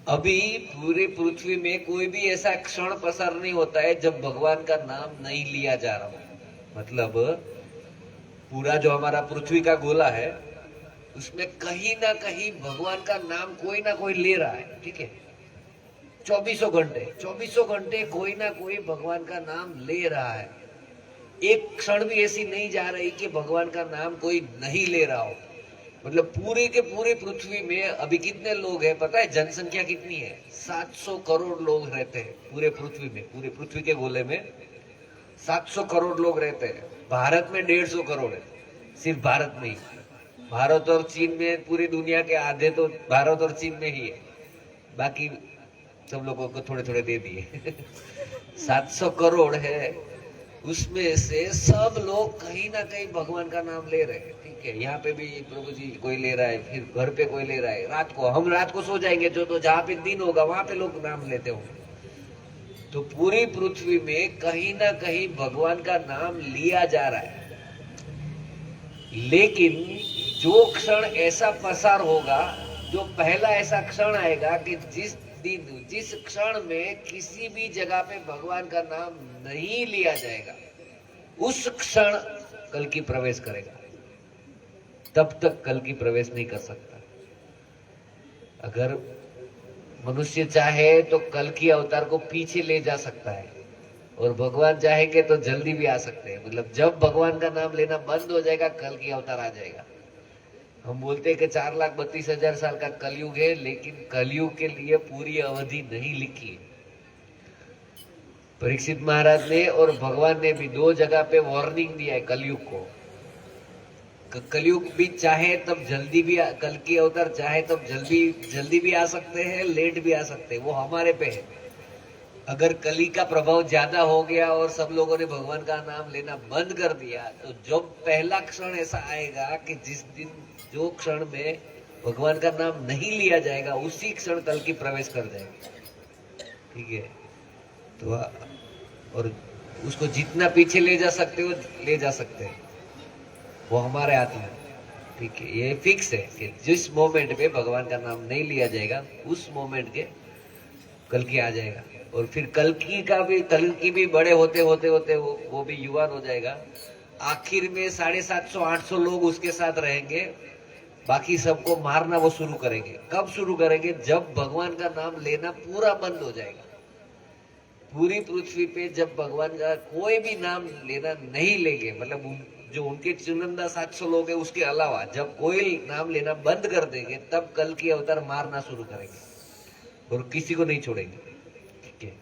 अभी पूरे पृथ्वी में कोई भी ऐसा क्षण पसार नहीं होता है जब भगवान का नाम नहीं लिया जा रहा हो। मतलब पूरा जो हमारा पृथ्वी का गोला है, उसमें कहीं ना कहीं भगवान का नाम कोई ना कोई ले रहा है, ठीक है? 24 घंटे कोई ना कोई भगवान का नाम ले रहा है। एक क्षण भी ऐसी नहीं जा रही कि भगवान का नाम कोई नहीं ले रहा हो। मतलब पूरे के पूरे पृथ्वी में अभी कितने लोग हैं पता है? जनसंख्या कितनी है? 700 करोड़ लोग रहते हैं पूरे पृथ्वी में, पूरे पृथ्वी के गोले में 700 करोड़ लोग रहते हैं। भारत में 150 करोड़ है, सिर्फ भारत में ही। भारत और चीन में पूरी दुनिया के आधे तो भारत और चीन में ही है, बाकी सब लोगों को थोड़े थोड़े दे दिए। 700 करोड़ है, उसमें से सब लोग कहीं ना कहीं भगवान का नाम ले रहे हैं, ठीक है? यहाँ पे भी प्रभु जी कोई ले रहा है, फिर घर पे कोई ले रहा है, रात को हम रात को सो जाएंगे जो, तो जहाँ पे दिन होगा वहां पे लोग नाम लेते होंगे। तो पूरी पृथ्वी में कहीं ना कहीं भगवान का नाम लिया जा रहा है। लेकिन जो क्षण ऐसा पसार होगा, जो पहला ऐसा क्षण आएगा कि जिस दिन, जिस क्षण में किसी भी जगह पे भगवान का नाम नहीं लिया जाएगा, उस क्षण कल की प्रवेश करेगा। तब तक कल की प्रवेश नहीं कर सकता। अगर मनुष्य चाहे तो कल की अवतार को पीछे ले जा सकता है, और भगवान चाहेंगे तो जल्दी भी आ सकते हैं। मतलब जब भगवान का नाम लेना बंद हो जाएगा, कल की अवतार आ जाएगा। हम बोलते हैं कि 4,32,000 साल का कलयुग है, लेकिन कलयुग के लिए पूरी अवधि नहीं लिखी है। परीक्षित महाराज ने और भगवान ने भी 2 जगह पे वार्निंग दिया है कलयुग को। कलयुग भी चाहे तब जल्दी भी, कल की अवतार चाहे तब जल्दी भी आ सकते हैं, लेट भी आ सकते हैं, वो हमारे पे है। अगर कली का प्रभाव ज्यादा हो गया और सब लोगों ने भगवान का नाम लेना बंद कर दिया, तो जब पहला क्षण ऐसा आएगा कि जिस दिन, जो क्षण में भगवान का नाम नहीं लिया जाएगा, उसी क्षण कल की प्रवेश कर जाएगा, ठीक है? तो और उसको जितना पीछे ले जा सकते हो ले जा सकते हैं, वो हमारे हाथ में, ठीक है? ये फिक्स है कि जिस मोमेंट पे भगवान का नाम नहीं लिया जाएगा, उस मोमेंट के कल की आ जाएगा। और फिर कल की भी बड़े होते होते वो भी युवान हो जाएगा, आखिर में 750-800 लोग उसके साथ रहेंगे, बाकी सबको मारना वो शुरू करेंगे। कब शुरू करेंगे? जब भगवान का नाम लेना पूरा बंद हो जाएगा। पूरी पृथ्वी पे जब भगवान का कोई भी नाम लेना नहीं लेंगे, मतलब जो उनके चुनिंदा 700 लोग हैं उसके अलावा जब कोई नाम लेना बंद कर देंगे, तब कल की अवतार मारना शुरू करेंगे और किसी को नहीं छोड़ेंगे। ठीक है।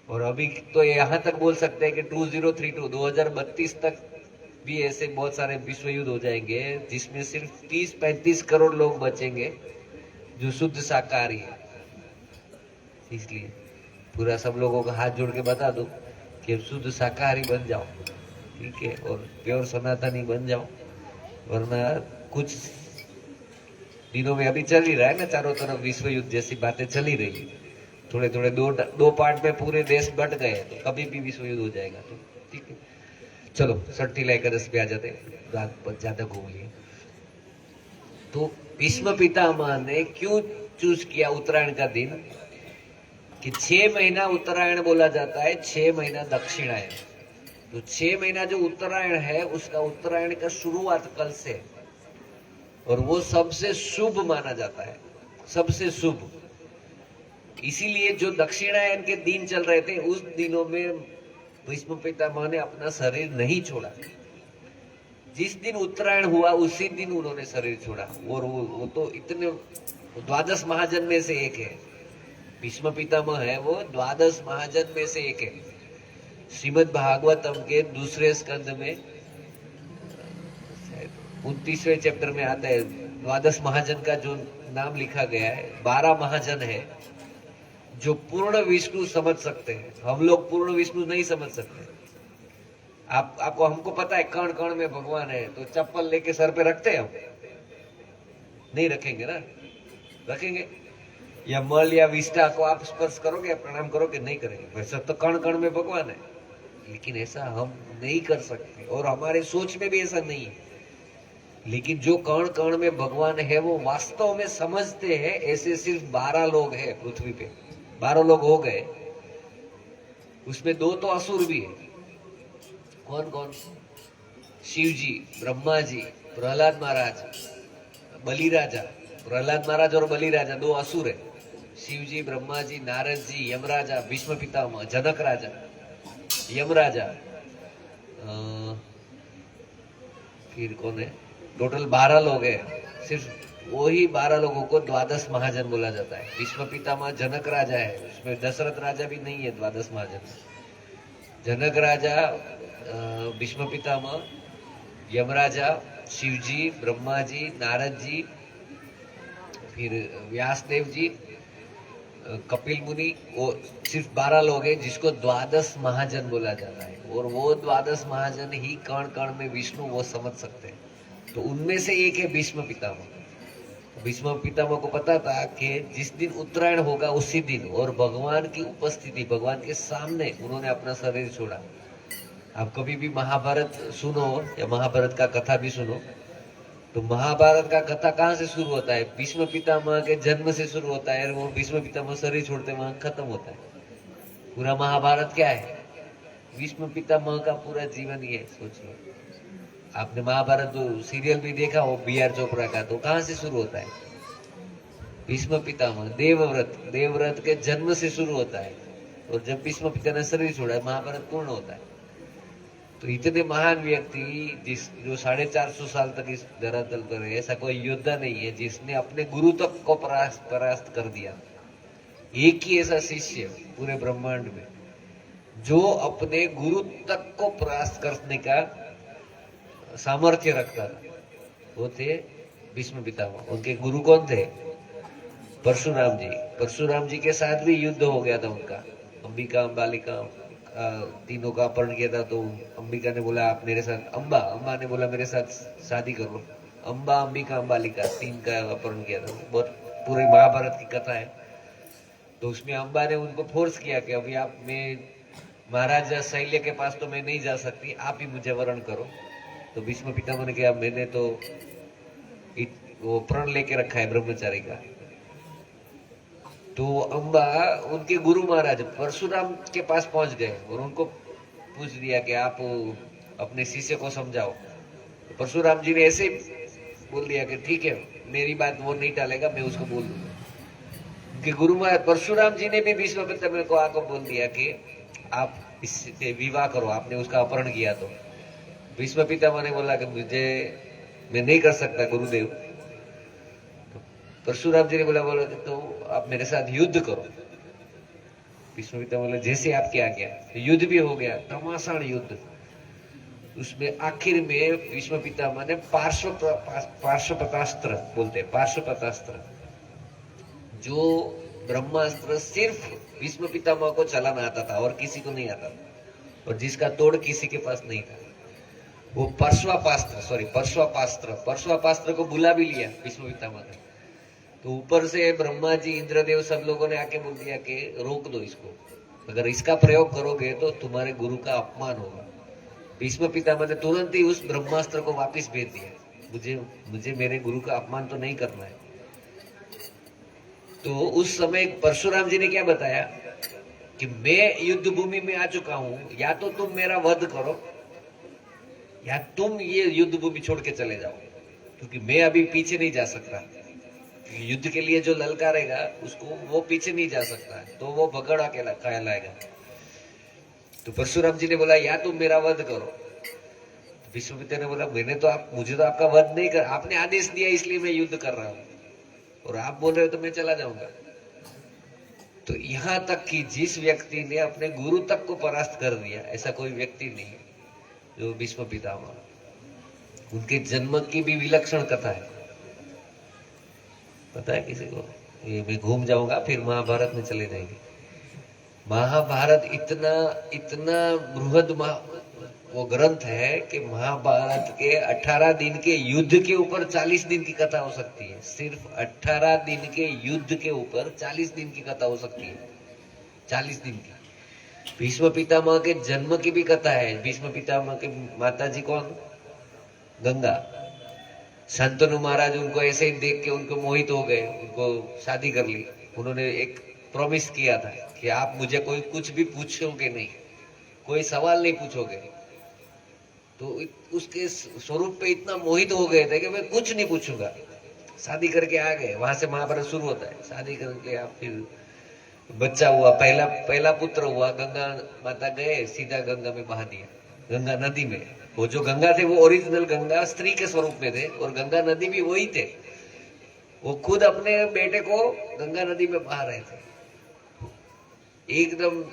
और अभी तो यहां तक बोल सकते हैं कि 2032 तक भी ऐसे बहुत सारे विश्व युद्ध हो जाएंगे जिसमें सिर्फ 30-35 करोड़ लोग बचेंगे जो शुद्ध शाकाहारी है। इसलिए पूरा सब लोगों को हाथ जोड़ के बता दो कि शुद्ध शाकाहारी बन जाओ, ठीक है, और प्योर सनातनी बन जाओ, वरना कुछ दिनों में अभी चल ही रहा है ना, चारों तरफ विश्व युद्ध जैसी बातें चल ही रही है। थोड़े थोड़े दो पार्ट में पूरे देश बट गए, तो कभी भी विश्व युद्ध हो जाएगा। तो ठीक है, चलो सट्टीला एकादश पे आ जाते, रात पर ज्यादा घूम लिए। तो भीष्म पितामह ने क्यों चूज किया उत्तरायण का दिन कि 6 महीना उत्तरायण बोला जाता है, 6 महीना दक्षिणायन। तो 6 महीना जो उत्तरायण है उसका उत्तरायण का शुरुआत कल से, और वो सबसे शुभ माना जाता है, सबसे शुभ। इसीलिए जो दक्षिणायन के दिन चल रहे थे उस दिनों में भीष्म पितामह ने अपना शरीर नहीं छोड़ा। जिस दिन उत्तरायण हुआ उसी दिन उन्होंने शरीर छोड़ा। और वो तो इतने 12 महाजन में से एक है। भीष्म पितामह है वो 12 महाजन में से एक है। श्रीमद् भागवतम के दूसरे स्कंद में 29वें चैप्टर में आता है, 12 महाजन का जो नाम लिखा गया है। 12 महाजन है जो पूर्ण विष्णु समझ सकते हैं। हम लोग पूर्ण विष्णु नहीं समझ सकते। आपको हमको पता है कण कण में भगवान है, तो चप्पल लेके सर पे रखते हैं हम? नहीं रखेंगे ना, रखेंगे? या मल या विष्ठा को आप स्पर्श करोगे या प्रणाम करोगे? नहीं करेंगे। वैसे तो कण कण में भगवान है, लेकिन ऐसा हम नहीं कर सकते और हमारे सोच में भी ऐसा नहीं है। लेकिन जो कण कण में भगवान है वो वास्तव में समझते हैं, ऐसे सिर्फ 12 लोग हैं पृथ्वी पे। 12 लोग हो गए, उसमें 2 तो असुर भी है। कौन कौन? शिव जी, ब्रह्मा जी, प्रहलाद महाराज, बलि राजा। प्रहलाद महाराज और बलि राजा 2 असुर है। शिव जी, ब्रह्मा जी, नारद जी, यमराजा, भीष्म पितामह, जनक राजा, यमराजा, फिर कौन है? टोटल 12 लोग हैं। सिर्फ वही 12 लोगों को 12 महाजन बोला जाता है। भीष्म पितामह जनक राजा है, उसमें दशरथ राजा भी नहीं है 12 महाजन। जनक राजा, भीष्म पितामह, यमराजा, शिवजी, ब्रह्मा जी, नारद जी, फिर व्यासदेव जी, कपिल मुनि, वो सिर्फ 12 लोग हैं जिसको 12 महाजन बोला जाता है। और वो 12 महाजन ही कण कण में विष्णु वो समझ सकते हैं। तो उनमें से एक है भीष्म पितामह। भीष्म पितामह को पता था कि जिस दिन उत्तरायण होगा उसी दिन, और भगवान की उपस्थिति, भगवान के सामने उन्होंने अपना शरीर छोड़ा। आप कभी भी महाभारत सुनो या महाभारत का कथा भी सुनो, तो महाभारत का कथा कहाँ से शुरू होता है? भीष्म पितामह के जन्म से शुरू होता है, और वो भीष्म पितामह शरीर छोड़ते वहां खत्म होता है। पूरा महाभारत क्या है? भीष्म पितामह का पूरा जीवन ये। सोच लो, आपने महाभारत जो सीरियल भी देखा हो BR चोपड़ा का, तो कहां से शुरू होता है? भीष्म पितामह, देवव्रत, देवव्रत के जन्म से शुरू होता है, और जब भीष्म पिता ने शरीर छोड़ा महाभारत पूर्ण होता है। तो इतने महान व्यक्ति जो 450 साल तक इस धरातल पर है, ऐसा कोई योद्धा नहीं है जिसने अपने गुरु तक को परास्त कर दिया। एक ही ऐसा शिष्य पूरे ब्रह्मांड में जो अपने गुरु तक को परास्त करने का सामर्थ्य रखता था, वो थे भीष्म पितामह। उनके गुरु कौन थे? परशुराम जी। परशुराम जी के साथ भी युद्ध हो गया था उनका। अंबिका, अंबालिका, तीनों का अपहरण किया था। तो अंबिका ने बोला आप मेरे साथ, अम्बा ने बोला मेरे साथ शादी करो। अंबा, अंबिका, अंबालिका, 3 का अपहरण किया था। बहुत पूरी महाभारत की कथा है। तो उसमें अंबा ने उनको फोर्स किया कि अभी आप, मैं महाराजा शैल्य के पास तो मैं नहीं जा सकती, आप ही मुझे वरण करो। तो भीष्म पितामह ने कहा मैंने तो वो प्रण लेके रखा है ब्रह्मचारी का। तो अंबा उनके गुरु महाराज परशुराम के पास पहुंच गए और उनको पूछ दिया कि आप अपने शिष्य को समझाओ। तो परशुराम जी ने ऐसे बोल दिया कि ठीक है, मेरी बात वो नहीं टालेगा, मैं उसको बोल दूंगा। उनके गुरु महाराज परशुराम जी ने भी भीष्म पितामह को आकर बोल दिया कि आप इससे विवाह करो, आपने उसका अपहरण किया। तो भीष्म पितामह ने बोला कि मैं नहीं कर सकता गुरुदेव। तो परशुराम जी ने बोला कि तो आप मेरे साथ युद्ध करो। भीष्म पितामह बोले जैसे आपकी आज्ञा। तो युद्ध भी हो गया, घमासान युद्ध। उसमें आखिर में भीष्म पितामह ने पार्श्वपतास्त्र बोलते हैं, पार्श्वपतास्त्र, जो ब्रह्मास्त्र सिर्फ भीष्म पितामह को चलाना आता था और किसी को नहीं आता था, और जिसका तोड़ किसी के पास नहीं था, वो परशुपास्त्र को बुला भी लिया भीष्म पितामह ने। तो ऊपर से ब्रह्मा जी, इंद्रदेव, सब लोगों ने आके बोल दिया कि रोक दो इसको, अगर इसका प्रयोग करोगे तो तुम्हारे गुरु का अपमान होगा। भीष्म पितामह ने तुरंत ही उस ब्रह्मास्त्र को वापस भेज दिया, मुझे मेरे गुरु का अपमान तो नहीं करना है। तो उस समय परशुराम जी ने क्या बताया कि मैं युद्ध भूमि में आ चुका हूं, या तो तुम मेरा वध करो या तुम ये युद्ध भूमि छोड़ के चले जाओ, क्योंकि मैं अभी पीछे नहीं जा सकता। युद्ध के लिए जो ललकारेगा उसको वो पीछे नहीं जा सकता है, तो वो भगड़ा के कहलाएगा। तो परशुराम जी ने बोला या तुम मेरा वध करो। भीष्म पिता ने बोला मुझे तो आपका वध नहीं कर, आपने आदेश दिया इसलिए मैं युद्ध कर रहा हूं, और आप बोल रहे हो तो मैं चला जाऊंगा। तो यहां तक कि जिस व्यक्ति ने अपने गुरु तक को परास्त कर दिया, ऐसा कोई व्यक्ति नहीं जो भीष्म पितामह। उनके जन्म की भी विलक्षण कथा है, पता है किसी को? ये मैं घूम जाऊंगा, फिर महाभारत में चले जाएंगे। महाभारत इतना इतना बृहद वो ग्रंथ है कि महाभारत के 18 दिन के युद्ध के ऊपर 40 दिन की कथा हो सकती है। सिर्फ 18 दिन के युद्ध के ऊपर 40 दिन की कथा हो सकती है, 40 दिन की। भीष्म पितामह के जन्म की भी कथा है। भीष्म पितामह के माता जी कौन? गंगा। शांतनु महाराज उनको ऐसे ही देख के उनको मोहित हो गए, उनको शादी कर ली। उन्होंने एक प्रॉमिस किया था कि आप मुझे कोई कुछ भी पूछोगे नहीं, कोई सवाल नहीं पूछोगे। तो उसके स्वरूप पे इतना मोहित हो गए थे कि मैं कुछ नहीं पूछूंगा। शादी करके आ गए, वहां से महाभारत शुरू होता है। शादी करके आप फिर बच्चा हुआ, पहला पुत्र हुआ। गंगा माता गए, सीधा गंगा में बहा दिया, गंगा नदी में। वो जो गंगा थे वो ओरिजिनल गंगा स्त्री के स्वरूप में थे, और गंगा नदी भी वही थे। वो खुद अपने बेटे को गंगा नदी में बहा रहे थे, एकदम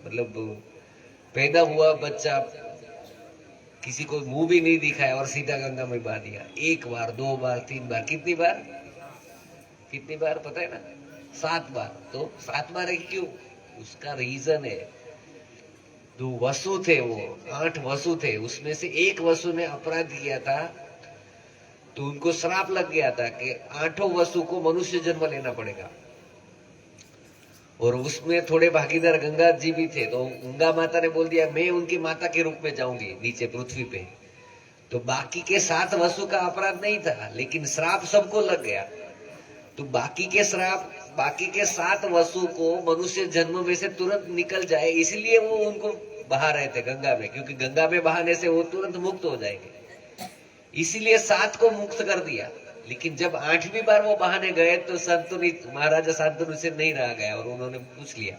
मतलब पैदा हुआ बच्चा, किसी को मुंह भी नहीं दिखाया और सीधा गंगा में बहा दिया। 1 बार, 2 बार, 3 बार, कितनी बार पता है ना? 7 बार। तो 7 बार है क्यों? उसका रीजन है, 2 वसु थे, वो 8 वसु थे, उसमें से एक वसु ने अपराध किया था, तो उनको श्राप लग गया था कि 8 वसु को मनुष्य जन्म लेना पड़ेगा। और उसमें थोड़े भागीदार गंगा जी भी थे, तो गंगा माता ने बोल दिया मैं उनकी माता के रूप में जाऊंगी नीचे पृथ्वी पे। तो बाकी के 7 वसु का अपराध नहीं था, लेकिन श्राप सबको लग गया। तो बाकी के 7 वसु को मनुष्य जन्म में से तुरंत निकल जाए, इसलिए वो उनको बहा रहे थे गंगा में, क्योंकि गंगा में बहाने से वो तुरंत मुक्त हो जाएंगे। इसीलिए 7 को मुक्त कर दिया। लेकिन जब 8वीं बार वो बहाने गए तो महाराजा शांतनु से नहीं रहा गया, और उन्होंने पूछ लिया,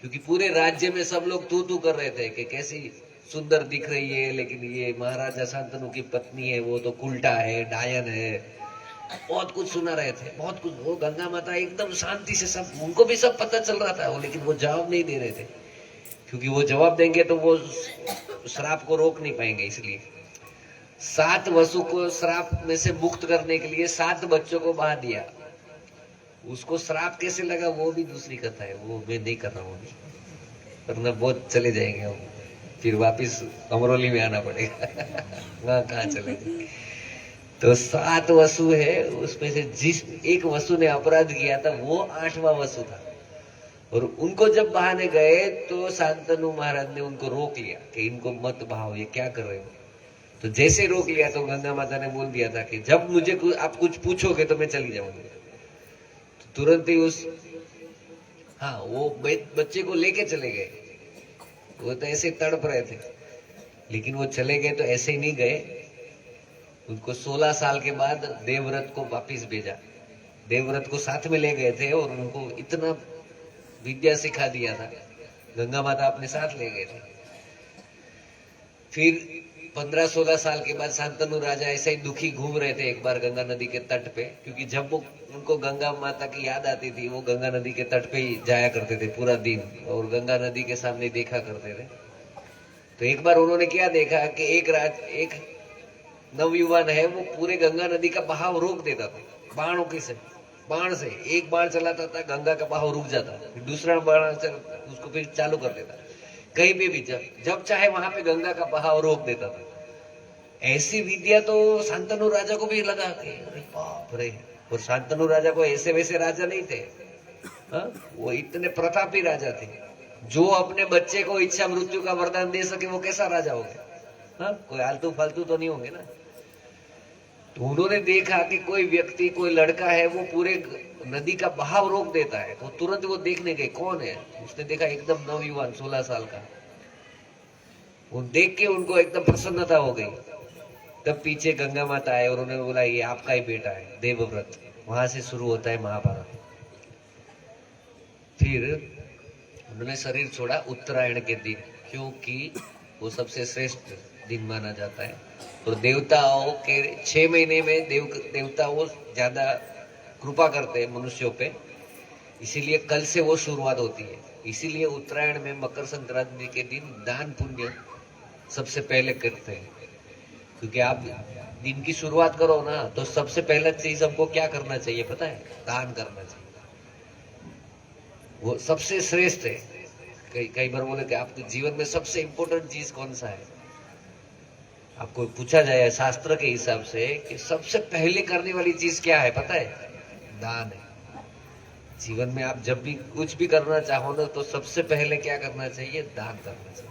क्योंकि पूरे राज्य में सब लोग तू कर रहे थे कि कैसी सुंदर दिख रही है, लेकिन ये महाराजा शांतनु की पत्नी है, वो तो उल्टा है, डायन है, बहुत कुछ सुना रहे थे, बहुत कुछ। वो गंगा माता एकदम शांति से, सब उनको भी सब पता चल रहा था वो, लेकिन वो जवाब नहीं दे रहे थे, क्योंकि वो जवाब देंगे तो वो श्राप को रोक नहीं पाएंगे। इसलिए 7 वसु को श्राप में से मुक्त करने के लिए 7 बच्चों को बहा दिया। उसको श्राप कैसे लगा वो भी दूसरी कथा है, वो मैं नहीं कर रहा हूँ, वरना बहुत चले जाएंगे हम, फिर वापिस अमरोली में आना पड़ेगा। वहां कहाँ चले जाएंगे। तो 7 वसु है, उसमें से जिस एक वसु ने अपराध किया था वो 8वां वसु था, और उनको जब बहाने गए तो शांतनु महाराज ने उनको रोक लिया कि इनको मत बहाओ, ये क्या कर रहे हो। तो जैसे रोक लिया तो गंगा माता ने बोल दिया था कि जब मुझे आप कुछ पूछोगे तो मैं चली जाऊंगी। तो तुरंत ही वो बच्चे को लेके चले गए। वो तो ऐसे तड़प रहे थे, लेकिन वो चले गए तो ऐसे ही नहीं गए, उनको 16 साल के बाद देवव्रत को वापिस भेजा। देवव्रत को साथ में ले गए थे और उनको इतना विद्या सिखा दिया था, गंगा माता अपने साथ ले गए थे। फिर 15-16 साल के बाद शांतनु राजा ऐसे ही दुखी घूम रहे थे एक बार गंगा नदी के तट पे, क्योंकि जब वो उनको गंगा माता की याद आती थी वो गंगा नदी के तट पे ही जाया करते थे पूरा दिन और गंगा नदी के सामने देखा करते थे। तो एक बार उन्होंने क्या देखा कि एक नवयुवान है वो पूरे गंगा नदी का बहाव रोक देता था बाणों के से, बाण से। एक बाण चलाता था, गंगा का बहाव रुक जाता, फिर दूसरा बाण उसको फिर चालू कर देता, कहीं पे भी जब चाहे वहां पे गंगा का बहाव रोक देता था। ऐसी विद्या तो शांतनु राजा को भी लगा कि अरे बाप रे। और शांतनु राजा को ऐसे वैसे राजा नहीं थे, वो इतने प्रतापी राजा थे। जो अपने बच्चे को इच्छा मृत्यु का वरदान दे सके वो कैसा राजा हो गया? कोई आलतू फालतू तो नहीं होंगे ना। तो उन्होंने देखा कि कोई व्यक्ति, कोई लड़का है वो पूरे नदी का बहाव रोक देता है, तो तुरंत वो देखने गए कौन है। उसने देखा एकदम नवयुवान 16 साल का। वो देख के उनको एकदम प्रसन्नता हो गई। तब पीछे गंगा माता आए और उन्होंने बोला ये आपका ही बेटा है देवव्रत। वहां से शुरू होता है महाभारत। फिर उन्होंने शरीर छोड़ा उत्तरायण के दिन, क्योंकि वो सबसे श्रेष्ठ दिन माना जाता है। और देवताओं के 6 महीने में देवता वो ज्यादा कृपा करते हैं मनुष्यों पे, इसीलिए कल से वो शुरुआत होती है। इसीलिए उत्तरायण में मकर संक्रांति के दिन दान पुण्य सबसे पहले करते हैं, क्योंकि आप दिन की शुरुआत करो ना तो सबसे पहला चीज हमको क्या करना चाहिए पता है? दान करना चाहिए। वो सबसे श्रेष्ठ है। कई बार बोले कि आपके जीवन में सबसे इंपॉर्टेंट चीज कौन सा है? आपको पूछा जाए शास्त्र के हिसाब से कि सबसे पहले करने वाली चीज क्या है पता है? दान है। जीवन में आप जब भी कुछ भी करना चाहो ना तो सबसे पहले क्या करना चाहिए? दान करना चाहिए।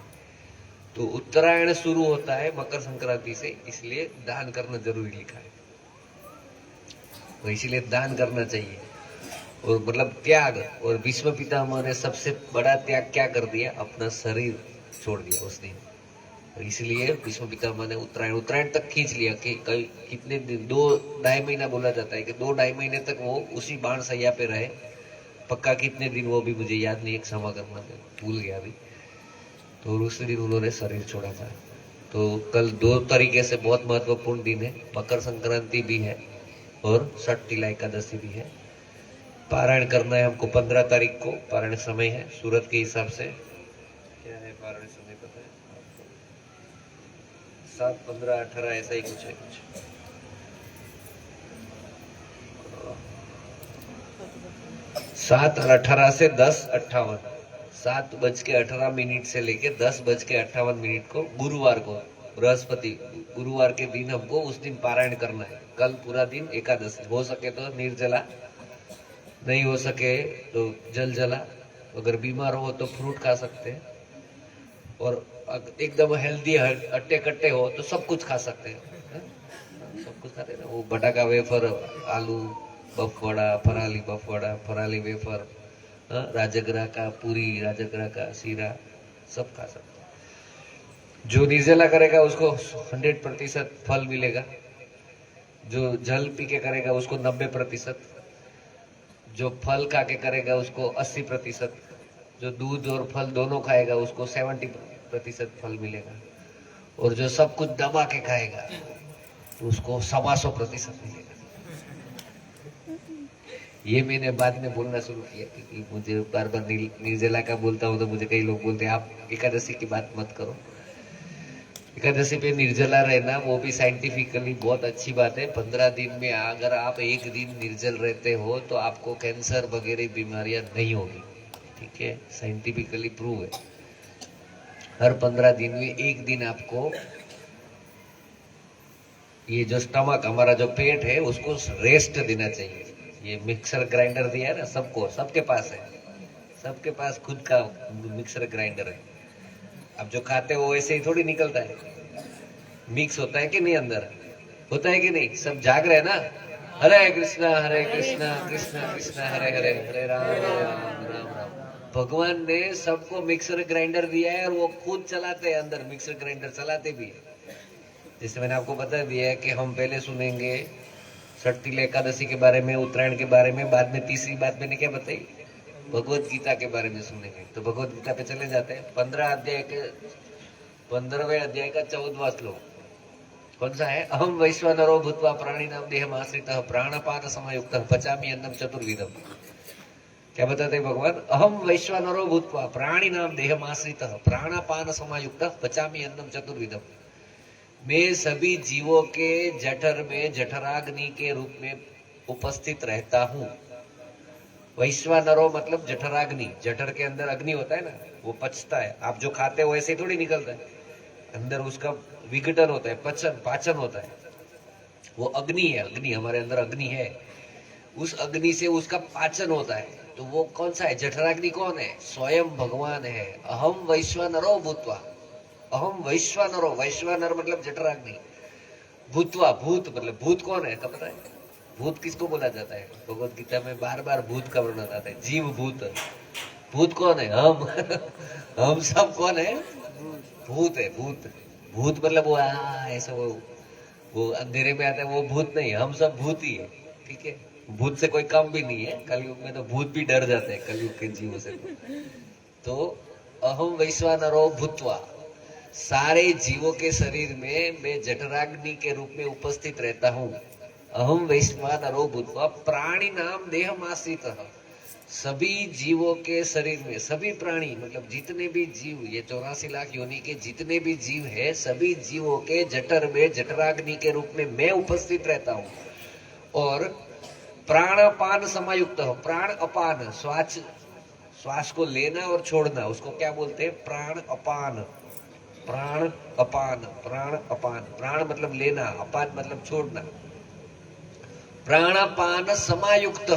तो उत्तरायण शुरू होता है मकर संक्रांति से, इसलिए दान करना जरूरी लिखा है। तो इसलिए दान करना चाहिए। और मतलब त्याग। और भीष्म पितामह ने सबसे बड़ा त्याग क्या कर दिया? अपना शरीर छोड़ दिया उस दिन। तो इसलिए भीष्म पितामह ने उत्तरायण तक खींच लिया कि कितने दिन, 2-2.5 महीना बोला जाता है कि 2-2.5 महीने तक वो उसी बाण सैया पे रहे। पक्का कितने दिन वो भी मुझे याद नहीं, एक क्षमा करना, भूल गया अभी। तो उस दिन उन्होंने शरीर छोड़ा था। तो कल 2 तरीके से बहुत महत्वपूर्ण दिन है। मकर संक्रांति भी है और षटतिला एकादशी भी है। पारायण करना है हमको 15 तारीख को। पारायण समय है सूरत के हिसाब से। क्या है पारायण समय पता है? 7, 15, 18 ऐसा ही कुछ है। 7 और 18 से 10:58, 7:18 से लेके 10:58 को गुरुवार को, बृहस्पति गुरुवार के दिन हमको उस दिन पारायण करना है। कल पूरा दिन एकादशी। हो सके तो निर्जला, नहीं हो सके तो जल जला। अगर बीमार हो तो फ्रूट खा सकते हैं। और एकदम हेल्दी अट्टे कट्टे हो तो सब कुछ खा सकते हैं। सब कुछ खाते हैं ना, वो बटाका वेफर, आलू बफवड़ा, फराली बफवड़ा, फराली वेफर, राजगरा का पूरी, राजगरा का सीरा, सब खा सकते हैं। जो निर्जला करेगा उसको 100% फल मिलेगा। जो जल पी के करेगा उसको 90%, जो फल खा के करेगा उसको 80%, जो दूध और फल दोनों खाएगा उसको 70% फल मिलेगा, और जो सब कुछ दबा के खाएगा तो उसको 125% मिलेगा। ये मैंने बाद में बोलना शुरू किया, क्योंकि मुझे बार बार निर्जला का बोलता हूँ तो मुझे कई लोग बोलते हैं आप एकादशी की बात मत करो। एकादशी पे निर्जला रहना वो भी साइंटिफिकली बहुत अच्छी बात है। 15 दिन में अगर आप एक दिन निर्जल रहते हो तो आपको कैंसर वगैरह बीमारियां नहीं होगी। ठीक है, साइंटिफिकली प्रूव है। हर 15 दिन में एक दिन आपको ये जो स्टमक, हमारा जो पेट है, उसको रेस्ट देना चाहिए। ये मिक्सर ग्राइंडर दिया है ना सबको, सबके पास है, सबके पास खुद का मिक्सर ग्राइंडर है। अब जो खाते हो वैसे ही थोड़ी निकलता है, मिक्स होता है कि नहीं, अंदर होता है कि नहीं। सब जाग रहे हैं ना। हरे कृष्णा कृष्णा कृष्णा हरे हरे, हरे राम राम राम। भगवान ने सबको मिक्सर ग्राइंडर दिया है और वो खुद चलाते हैं, अंदर मिक्सर ग्राइंडर चलाते भी है। जैसे मैंने आपको बता दिया है कि हम पहले सुनेंगे षटतिल एकादशी के बारे में, उत्तरायण के बारे में, बाद में तीसरी बात मैंने क्या बताई, भगवत गीता के बारे में सुनेंगे। तो भगवत गीता पे चले जाते हैं। 15वें अध्याय का 14वां श्लोक कौन सा है? अहम वैश्वानरो भूत्वा प्राणिनाम देहम आश्रितः प्राणपान समायुक्तः पचामि अन्नम चतुर्विधम। क्या बताते हैं भगवान? अहम वैश्वानरो भूत्वा प्राणिनाम देहम आश्रितः प्राणपान समायुक्तः पचामि अन्नम चतुर्विधम। मैं सभी जीवों के जठर में जठराग्नि के रूप में उपस्थित रहता हूँ। वैश्वानरो मतलब जठराग्नि, जठर के अंदर अग्नि होता है ना, वो पचता है। आप जो खाते हो वैसे थोड़ी निकलता है, अंदर उसका विघटन होता है, पाचन होता है। वो अग्नि है, अग्नि हमारे अंदर अग्नि है, उस अग्नि से उसका पाचन होता है। तो वो कौन सा है? जठराग्नि कौन है? स्वयं भगवान है। अहम वैश्वानरो भूत्वा, अहम वैश्वानरो, वैश्वानर मतलब जठराग्नि, भूतवा भूत मतलब भूत कौन है? पता है भूत किसको बोला जाता है? भगवत गीता में बार बार भूत का वर्णन आता है, जीव भूत। भूत कौन है? हम हम सब कौन है? भूत है, भूत। भूत मतलब वो ऐसा वो अंधेरे में आता है वो भूत नहीं, हम सब भूत ही है। ठीक है, भूत से कोई कम भी नहीं है। कलयुग में तो भूत भी डर जाते हैं कलयुग के जीवों से। तो अहम वैश्वानरो भूत्वा, सारे जीवों के शरीर में मैं जठराग्नि के रूप में उपस्थित रहता हूँ। अहम वैश्वानरो भूत्वा प्राणी नाम देहम आश्रितः, सभी जीवों के शरीर में, सभी प्राणी मतलब जितने भी जीव, ये 84 लाख योनि के जितने भी जीव है, सभी जीवों के जठर में जठराग्नि के रूप में मैं उपस्थित रहता हूँ। और प्राणपान समायुक्त हो, प्राण अपान, श्वास को लेना और छोड़ना, उसको क्या बोलते हैं? प्राण अपान, प्राण अपान, प्राण अपान। प्राण मतलब लेना, अपान मतलब छोड़ना। प्राणापान समायुक्त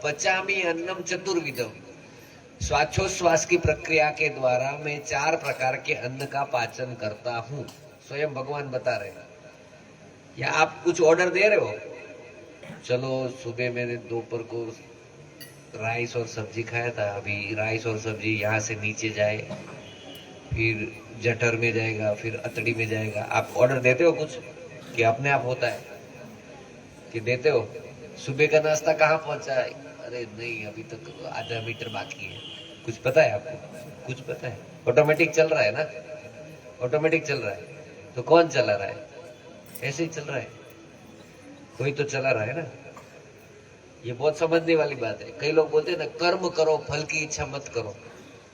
पचामी अन्नम चतुर्विधम, श्वासोश्वास की प्रक्रिया के द्वारा मैं 4 प्रकार के अन्न का पाचन करता हूँ। स्वयं भगवान बता रहे हैं। या आप कुछ ऑर्डर दे रहे हो? चलो सुबह मैंने दोपहर को राइस और सब्जी खाया था, अभी राइस और सब्जी यहाँ से नीचे जाए, फिर जठर में जाएगा, फिर अतड़ी में जाएगा। आप ऑर्डर देते हो कुछ कि अपने आप होता है कि देते हो? सुबह का नाश्ता कहाँ पहुंचा है? अरे नहीं, अभी तक आधा मीटर बाकी है। कुछ पता है आपको? कुछ पता है? ऑटोमेटिक चल रहा है ना, ऑटोमेटिक चल रहा है। तो कौन चला रहा है? ऐसे ही चल रहा है, कोई तो चला रहा है ना। ये बहुत समझने वाली बात है। कई लोग बोलते हैं ना, कर्म करो फल की इच्छा मत करो।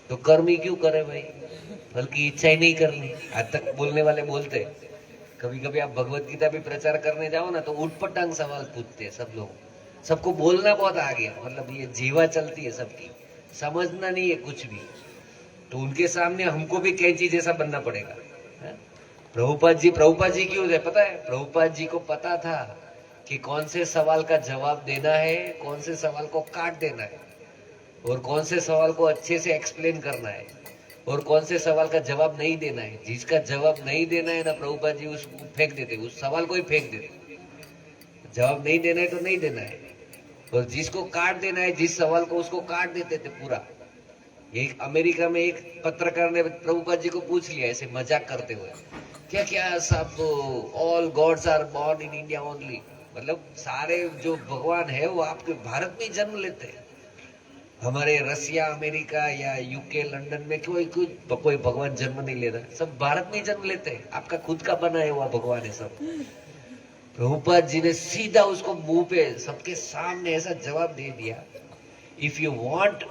तो कर्म ही क्यों करे भाई? फल की इच्छा ही नहीं करनी। आज तक बोलने वाले बोलते, कभी कभी आप भगवत गीता भी प्रचार करने जाओ ना, तो उठपटांग सवाल पूछते हैं सब लोग। सबको बोलना बहुत आ गया, मतलब ये जीवा चलती है सबकी, समझना नहीं है कुछ भी। तो उनके सामने हमको भी कैंची जैसा बनना पड़ेगा। प्रभुपाद जी क्यों थे पता है? प्रभुपाद जी को पता था कि कौन से सवाल का जवाब देना है, कौन से सवाल को काट देना है, और कौन से सवाल को अच्छे से एक्सप्लेन करना है, और कौन से सवाल का जवाब नहीं देना है। जिसका जवाब नहीं देना है ना, प्रभुपाद जी उसको फेंक देते, उस सवाल को ही फेंक देते। जवाब नहीं देना है तो नहीं देना है, और जिसको काट देना है, जिस सवाल को, उसको काट देते थे पूरा। एक अमेरिका में एक पत्रकार ने प्रभुपाद जी को पूछ लिया ऐसे मजाक करते हुए, क्या क्या सब all gods are born in India only, मतलब सारे जो भगवान है वो आपके भारत में जन्म लेते हैं। हमारे रसिया, अमेरिका या यूके, लंदन में कोई भगवान जन्म नहीं ले रहा, सब भारत में जन्म लेते हैं। आपका खुद का बनाया हुआ भगवान है सब। प्रभुपाद जी ने सीधा उसको मुंह पे सबके सामने ऐसा जवाब दे दिया, if you want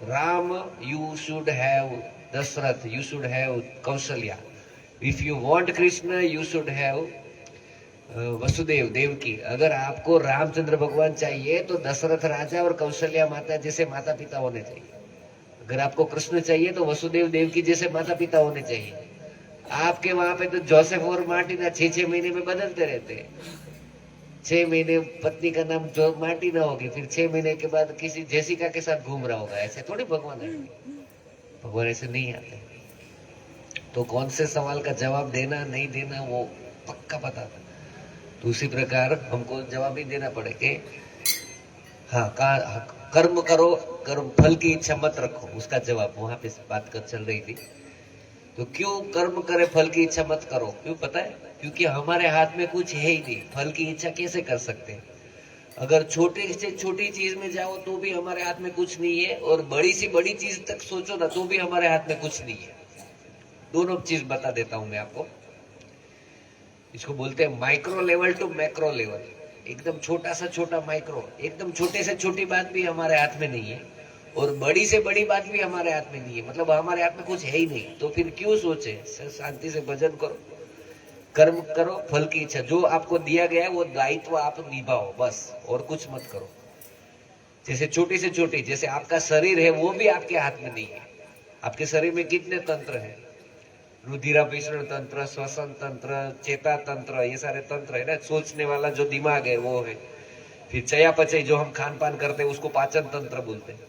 Ram you should have Dasharath, you should have Kaushalya, if you want Krishna you should have Vasudev Devaki. अगर आपको रामचंद्र भगवान चाहिए तो दशरथ राजा और कौशल्या माता जैसे माता पिता होने चाहिए। अगर आपको कृष्ण चाहिए तो वसुदेव देवकी जैसे माता पिता होने चाहिए। आपके वहां पे तो जोसेफ और मार्टिना 6-6 महीने में बदलते रहते हैं। 6 महीने पत्नी का नाम जो मार्टिना होगी, फिर 6 महीने के बाद किसी जेसिका के साथ घूम रहा होगा। ऐसे थोड़ी भगवान है, भगवान ऐसे नहीं आते। तो कौन से सवाल का जवाब देना नहीं देना वो पक्का पता था। तो उसी प्रकार हमको जवाब ही देना पड़े कि हाँ, कर्म करो, कर्म फल की इच्छा मत रखो, उसका जवाब वहां पे बात कर चल रही थी। तो क्यों कर्म करे फल की इच्छा मत करो, क्यों पता है? क्योंकि हमारे हाथ में कुछ है ही नहीं, फल की इच्छा कैसे कर सकते हैं? अगर छोटी से छोटी चीज में जाओ तो भी हमारे हाथ में कुछ नहीं है, और बड़ी सी बड़ी चीज तक सोचो ना तो भी हमारे हाथ में कुछ नहीं है। दोनों चीज बता देता हूं मैं आपको। इसको बोलते हैं micro level to macro level. एकदम छोटा सा छोटा माइक्रो, एकदम छोटे से छोटी बात भी हमारे हाथ में नहीं है, और बड़ी से बड़ी बात भी हमारे हाथ में नहीं है, मतलब हमारे हाथ में कुछ है ही नहीं। तो फिर क्यों सोचे? शांति से भजन करो, कर्म करो, फल की इच्छा, जो आपको दिया गया है वो दायित्व आप निभाओ बस, और कुछ मत करो। जैसे छोटी से छोटी, जैसे आपका शरीर है वो भी आपके हाथ में नहीं है। आपके शरीर में कितने तंत्र है? रुधिराभिसरण तंत्र, श्वसन तंत्र, चेता तंत्र, ये सारे तंत्र है ना। सोचने वाला जो दिमाग है वो है। फिर चयापचय, जो हम खान पान करते हैं उसको पाचन तंत्र बोलते हैं।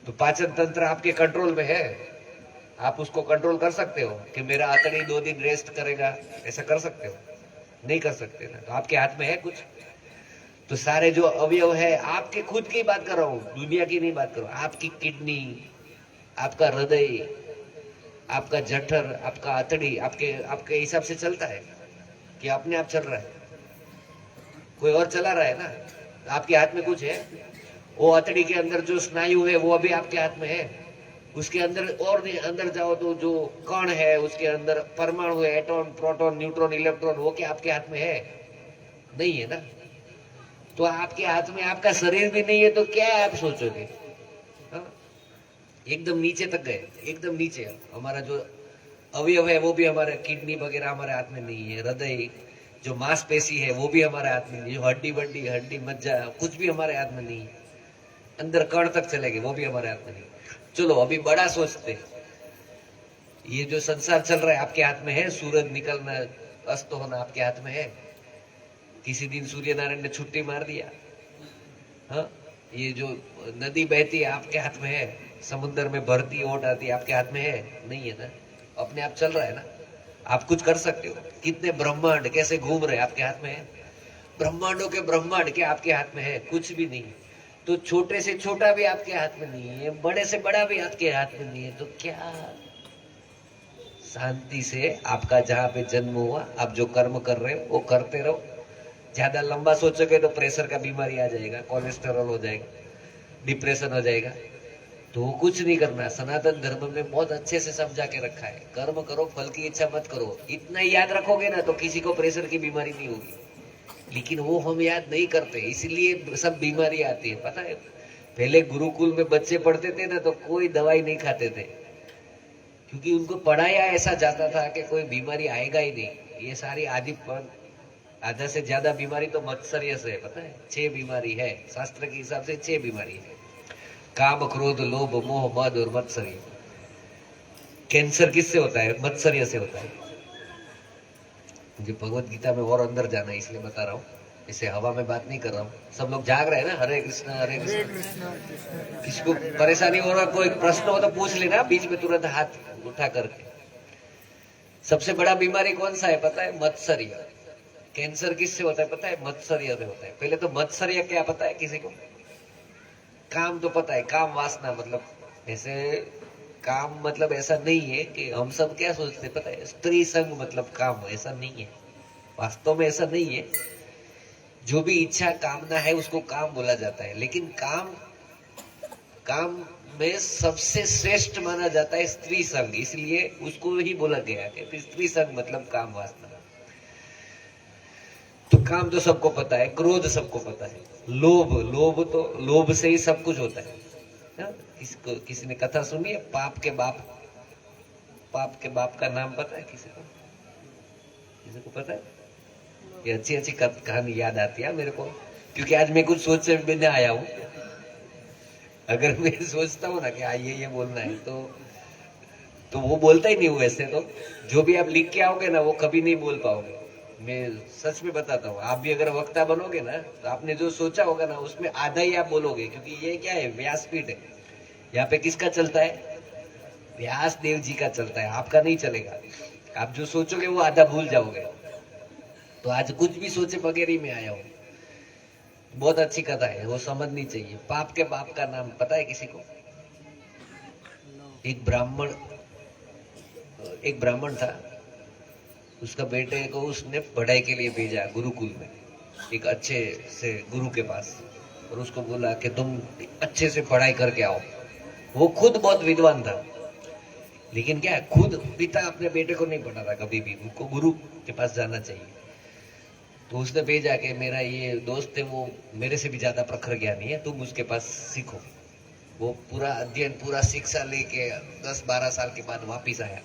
तो पाचन तंत्र आपके कंट्रोल में है, आप उसको कंट्रोल कर सकते हो कि मेरा आतड़ी 2 दिन रेस्ट करेगा, ऐसा कर सकते हो? नहीं कर सकते ना। तो आपके हाथ में है कुछ? तो सारे जो अवयव है, आपके खुद की बात कर रहा हूं, दुनिया की नहीं बात कर रहा हूं। आपकी किडनी, आपका हृदय, आपका जठर, आपका आतड़ी आपके आपके हिसाब से चलता है कि अपने आप चल रहा है? कोई और चला रहा है ना। तो आपके हाथ में कुछ है? वो आतड़ी के अंदर जो स्नायु है वो अभी आपके हाथ में है? उसके अंदर और अंदर जाओ तो जो कण है, उसके अंदर परमाणु है, एटॉम, प्रोटॉन, न्यूट्रॉन, इलेक्ट्रॉन, वो क्या आपके हाथ में है? नहीं है ना। तो आपके हाथ में आपका शरीर भी नहीं है तो क्या आप सोचोगे? हाँ? एकदम नीचे तक गए, एकदम नीचे। हमारा जो अवयव है वो भी हमारे, किडनी वगैरह हमारे हाथ में नहीं है। हृदय, जो मांसपेशी है वो भी हमारे हाथ में नहीं है। हड्डी बड्डी, हड्डी मज्जा, कुछ भी हमारे हाथ में नहीं है। अंदर कण तक चले गए, वो भी हमारे हाथ में नहीं। चलो अभी बड़ा सोचते, ये जो संसार चल रहा है आपके हाथ में है? सूरज निकलना, अस्त होना आपके हाथ में है? किसी दिन सूर्य नारायण ने छुट्टी मार दिया? हाँ? ये जो नदी बहती है आपके हाथ में है? समुद्र में भरती ओट आती है आपके हाथ में है? नहीं है ना। अपने आप चल रहा है ना। आप कुछ कर सकते हो? कितने ब्रह्मांड कैसे घूम रहे हैं आपके हाथ में है? ब्रह्मांडों के ब्रह्मांड क्या आपके हाथ में है? कुछ भी नहीं। तो छोटे से छोटा भी आपके हाथ में नहीं है, बड़े से बड़ा भी आपके हाथ में नहीं है। तो क्या? शांति से आपका जहां पे जन्म हुआ, आप जो कर्म कर रहे हो वो करते रहो। ज्यादा लंबा सोचोगे तो प्रेशर का बीमारी आ जाएगा, कोलेस्टेरॉल हो जाएगा, डिप्रेशन हो जाएगा। तो कुछ नहीं करना। सनातन धर्म में बहुत अच्छे से समझा के रखा है, कर्म करो, फल की इच्छा मत करो। इतना याद रखोगे ना तो किसी को प्रेशर की बीमारी नहीं होगी। लेकिन वो हम याद नहीं करते, इसलिए सब बीमारी आती है। पता है, पहले गुरुकुल में बच्चे पढ़ते थे ना तो कोई दवाई नहीं खाते थे, क्योंकि उनको पढ़ाया ऐसा जाता था कि कोई बीमारी आएगा ही नहीं। ये सारी आधा से ज्यादा बीमारी तो मत्सर्य से है। पता है 6 बीमारी है, शास्त्र के हिसाब से 6 बीमारी है। काम, क्रोध, लोभ, मोह, मद और मत्सर्य। कैंसर किससे होता है? मत्सर्य से होता है। मुझे भगवत गीता में और अंदर जाना है इसलिए बता रहा हूँ, इसे हवा में बात नहीं कर रहा हूँ। सब लोग जाग रहे हैं ना। हरे कृष्णा हरे कृष्णा। किसको परेशानी हो रहा, कोई प्रश्न हो तो पूछ लेना बीच में, तुरंत हाथ उठा करके। सबसे बड़ा बीमारी कौन सा है पता है? मत्सर्य। कैंसर किससे होता है पता है? मत्सर्य से होता है। पहले तो मत्सर्य क्या पता है किसी को? काम तो पता है, काम वासना, मतलब ऐसे काम, मतलब ऐसा नहीं है कि हम सब क्या सोचते पता है, स्त्री संग मतलब काम, ऐसा नहीं है। वास्तव में ऐसा नहीं है। जो भी इच्छा कामना है उसको काम बोला जाता है। लेकिन काम, काम में सबसे श्रेष्ठ माना जाता है स्त्री संग, इसलिए उसको ही बोला गया कि स्त्री संग मतलब काम वासना। तो काम तो सबको पता है, क्रोध सबको पता है, लोभ, लोभ तो लोभ से ही सब कुछ होता है। इसको किसी ने कथा सुनी है? पाप के बाप, पाप के बाप का नाम पता है किसी को? किसी को पता है? ये अच्छी अच्छी कहानी याद आती है मेरे को, क्योंकि आज मैं कुछ सोच से मैंने आया हूं। अगर मैं सोचता हूँ ना कि ये बोलना है तो वो बोलता ही नहीं हूँ। वैसे तो जो भी आप लिख के आओगे ना वो कभी नहीं बोल पाओगे। मैं सच में बताता हूँ, आप भी अगर वक्ता बनोगे ना तो आपने जो सोचा होगा ना उसमें आधा ही आप बोलोगे, क्योंकि ये क्या है, व्यासपीठ है। यहाँ पे किसका चलता है? व्यास देव जी का चलता है, आपका नहीं चलेगा। आप जो सोचोगे वो आधा भूल जाओगे। तो आज कुछ भी सोचे बगैर ही मैं आया हूँ। बहुत अच्छी कथा है, वो समझनी चाहिए। पाप के बाप का नाम पता है किसी को? एक ब्राह्मण था, उसका बेटे को उसने पढ़ाई के लिए भेजा गुरुकुल में, एक अच्छे से गुरु के पास, और उसको बोला कि तुम अच्छे से पढ़ाई करके आओ। वो खुद बहुत विद्वान था, लेकिन क्या है, खुद पिता अपने बेटे को नहीं पढ़ाता कभी भी, उनको गुरु के पास जाना चाहिए। तो उसने भेजा कि मेरा ये दोस्त है, वो मेरे से भी ज्यादा प्रखर ज्ञानी है, तुम उसके पास सीखो। वो पूरा अध्ययन, पूरा शिक्षा लेके 10-12 साल के बाद वापिस आया।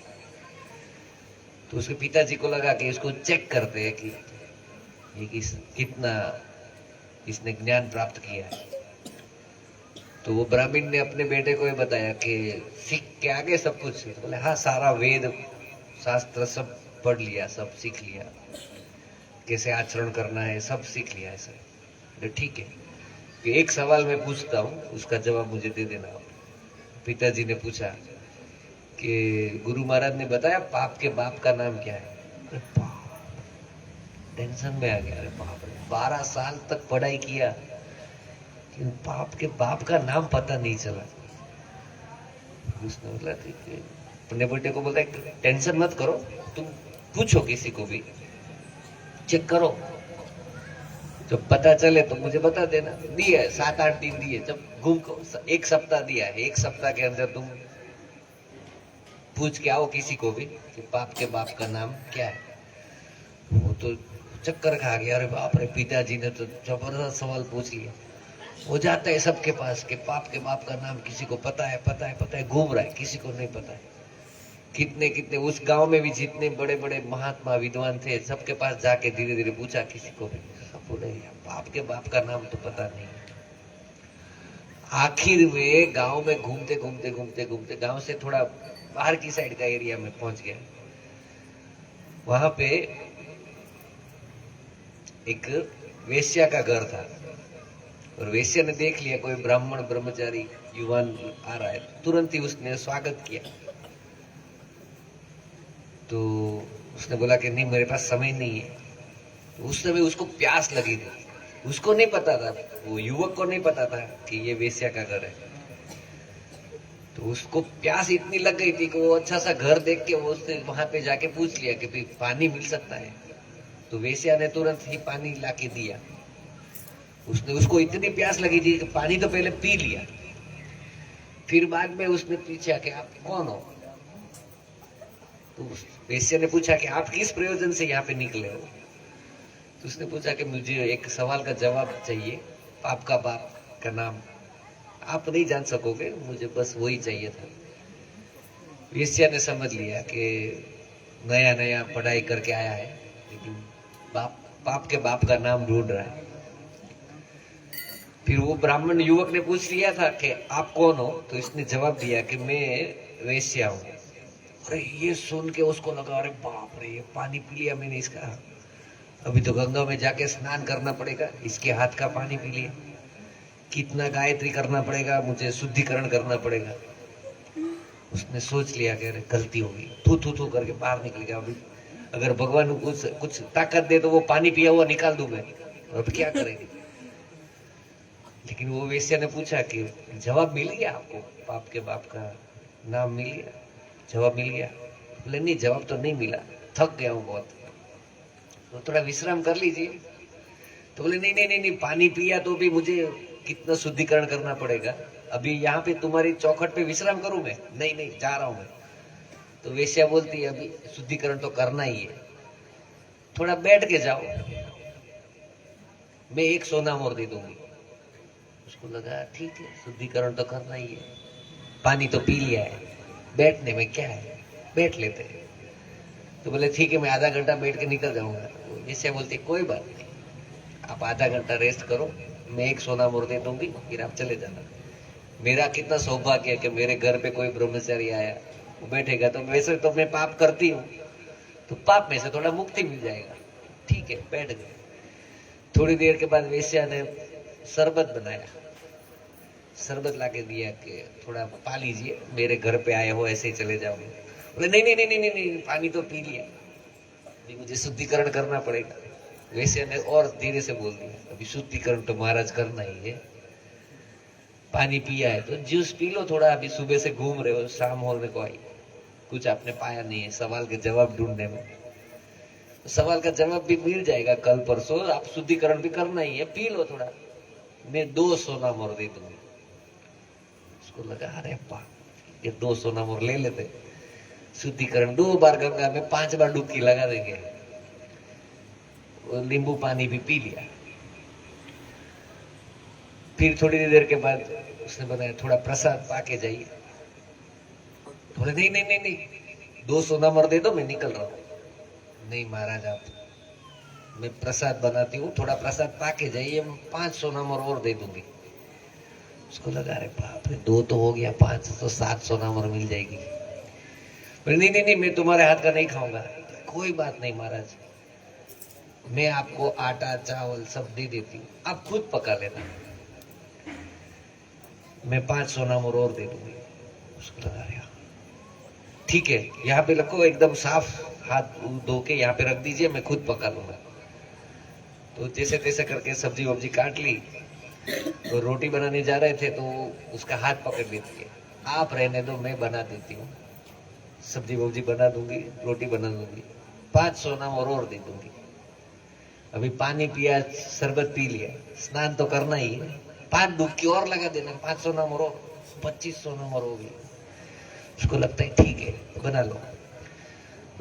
तो उसके पिताजी को लगा कि इसको चेक करते हैं कि ये कितना इसने ज्ञान प्राप्त किया है। तो वो ब्राह्मण ने अपने बेटे को ये बताया कि सीख के आगे सब कुछ। बोले हाँ, सारा वेद शास्त्र सब पढ़ लिया, सब सीख लिया, कैसे आचरण करना है सब सीख लिया है सर। ठीक है, कि एक सवाल मैं पूछता हूँ, उसका जवाब मुझे दे देना। पिताजी ने पूछा कि गुरु महाराज ने बताया पाप के बाप का नाम क्या है? अरे टेंशन में आ गया। अरे बाप रे, 12 साल तक पढ़ाई किया, पाप के बाप का नाम पता नहीं चला। उसने बोला अपने बेटे को बोलता है टेंशन मत करो, तुम पूछो किसी को भी, चेक करो, जब पता चले तो मुझे बता देना। दिए 7-8 दिन दिए, जब घूम को 1 सप्ताह दिया है। 1 सप्ताह के अंदर तुम पूछ के आओ किसी को भी कि पाप के बाप का नाम क्या है। वो तो चक्कर खा गया। अरे बाप रे, पिताजी ने तो जबरदस्त सवाल पूछ लिया। हो जाता है सबके पास कि पाप के बाप का नाम किसी को पता है, घूम रहा है, किसी को नहीं पता है। कितने उस गांव में भी जितने बड़े बड़े महात्मा विद्वान थे, सबके पास जाके धीरे धीरे पूछा, किसी को भी, सब बोले बाप के बाप का नाम तो पता नहीं। आखिर में गांव में घूमते गांव से थोड़ा बाहर की साइड का एरिया में पहुंच गया। वहां पे एक वेश्या का घर था, और वेश्या ने देख लिया कोई ब्राह्मण ब्रह्मचारी युवान आ रहा है, तुरंत ही उसने स्वागत किया। तो उसने बोला कि नहीं, मेरे पास समय नहीं है। तो उस समय उसको प्यास लगी थी, उसको नहीं पता था, वो युवक को नहीं पता था कि ये वेश्या का घर है। तो उसको प्यास इतनी लग गई थी कि वो अच्छा सा घर देख के वो उसने वहां पे जाके पूछ लिया कि पानी मिल सकता है। तो वेश्या ने तुरंत ही पानी लाके दिया। उसको इतनी प्यास लगी थी कि पानी तो पहले पी लिया, फिर बाद में उसने पूछा कि आप कौन हो? तो वेश्या ने पूछा कि आप किस प्रयोजन से यहाँ पे निकले हो? तो उसने पूछा कि मुझे एक सवाल का जवाब चाहिए, पाप का बाप का नाम आप नहीं जान सकोगे, मुझे बस वही चाहिए था। वेश्या ने समझ लिया कि नया नया पढ़ाई करके आया है, लेकिन पाप के बाप का नाम ढूंढ रहा है। फिर वो ब्राह्मण युवक ने पूछ लिया था कि आप कौन हो? तो इसने जवाब दिया कि मैं वेश्या हूं। अरे ये सुन के उसको लगा, अरे बाप रे, ये पानी पी लिया मैंने इसका, अभी तो गंगा में जाके स्नान करना पड़ेगा, इसके हाथ का पानी पी लिया, कितना गायत्री करना पड़ेगा, मुझे शुद्धिकरण करना पड़ेगा। उसने सोच लिया कि अरे गलती होगी, थू थू थू करके बाहर निकल गया। अभी अगर भगवान कुछ ताकत दे तो वो पानी पिया हुआ निकाल दूं मैं, अब क्या करेंगे? लेकिन वो वेश्या ने पूछा कि जवाब मिल गया आपको, पाप के बाप का नाम मिल गया, जवाब मिल गया? बोले नहीं, जवाब तो नहीं मिला, थक गया हूँ बहुत, तो थोड़ा विश्राम कर लीजिए। तो बोले नहीं नहीं नहीं नहीं, पानी पिया तो भी मुझे कितना शुद्धिकरण करना पड़ेगा, अभी यहाँ पे तुम्हारी चौखट पे विश्राम करूं मैं? नहीं नहीं, जा रहा हूं मैं। तो वेश्या बोलती है अभी शुद्धिकरण तो करना ही है, थोड़ा बैठ के जाओ, मैं 1 सोना मोर दे दूंगी। उसको लगा ठीक है, शुद्धिकरण तो करना ही है, पानी तो पी लिया है, बैठने में क्या है, बैठ लेते हैं। तो बोले ठीक है, मैं आधा घंटा बैठ के निकल जाऊंगा। वेश्या बोलती कोई बात नहीं, आप आधा घंटा रेस्ट करो, मैं 1 सोना मोर दे दूंगी, फिर आप चले जाना। मेरा कितना सौभाग्य है कि मेरे घर पे कोई ब्रह्मचारी आया, वो बैठेगा। तो वैसे तो मैं पाप करती हूँ, तो पाप में से थोड़ा मुक्ति मिल जाएगा। ठीक है, बैठ गए। थोड़ी देर के बाद वेश्या ने शरबत बनाया, शरबत लाके दिया कि थोड़ा पा लीजिए, मेरे घर पे आए हो, ऐसे ही चले जाओगे? बोले नहीं नहीं नहीं नहीं नहीं, पानी तो पी लिया, अभी मुझे शुद्धिकरण करना पड़ेगा। वैसे ने और धीरे से बोल दिया, अभी शुद्धिकरण तो महाराज करना ही है। पानी पिया है तो जूस पी लो थोड़ा, अभी सुबह से घूम रहे हो, शाम होने को आई, कुछ आपने पाया नहीं है सवाल के जवाब ढूंढने में, तो सवाल का जवाब भी मिल जाएगा कल परसों। आप शुद्धिकरण भी करना ही है, पी लो थोड़ा, मैं 2 सोना मोर दे दूंगी। उसको लगा अरे बाप, ये 2 सोना मोर ले लेते, शुद्धिकरण 2 बार गंगा में 5 बार डुबकी लगा देंगे। नींबू पानी भी पी लिया। फिर थोड़ी देर के बाद उसने बताया थोड़ा प्रसाद पाके जाइए। बोले नहीं नहीं नहीं नहीं, 2 सोना मोर दे दो, मैं निकल रहा हूं। नहीं महाराज, आप, मैं प्रसाद बनाती हूँ, थोड़ा प्रसाद पाके जाइए, 5 सोना मोर और दे दूंगी। उसको लगा अरे बाप रे, 2 तो हो गया, 5 तो 7 सोना मोर मिल जाएगी। बोले नहीं नहीं नहीं, मैं तुम्हारे हाथ का नहीं खाऊंगा। कोई बात नहीं महाराज, मैं आपको आटा चावल सब दे देती हूँ, आप खुद पका लेना, मैं 5 सोना मोर और दे दूंगी। उसको लगा रहा ठीक है, यहाँ पे रखो, एकदम साफ हाथ धो के यहाँ पे रख दीजिए, मैं खुद पका लूंगा। तो जैसे तैसे करके सब्जी वब्जी काट ली, तो रोटी बनाने जा रहे थे तो उसका हाथ पकड़ लेती है, आप रहने दो, मैं बना देती हूँ, सब्जी वब्जी बना दूंगी, रोटी बना दूंगी, 5 सोना और दे दूंगी। अभी पानी पिया, शरबत पी लिया, स्नान तो करना ही है, 5 डुबकी और लगा देना, 5 सोना और 25 सोना और हो गया। उसको लगता है ठीक है बना लो।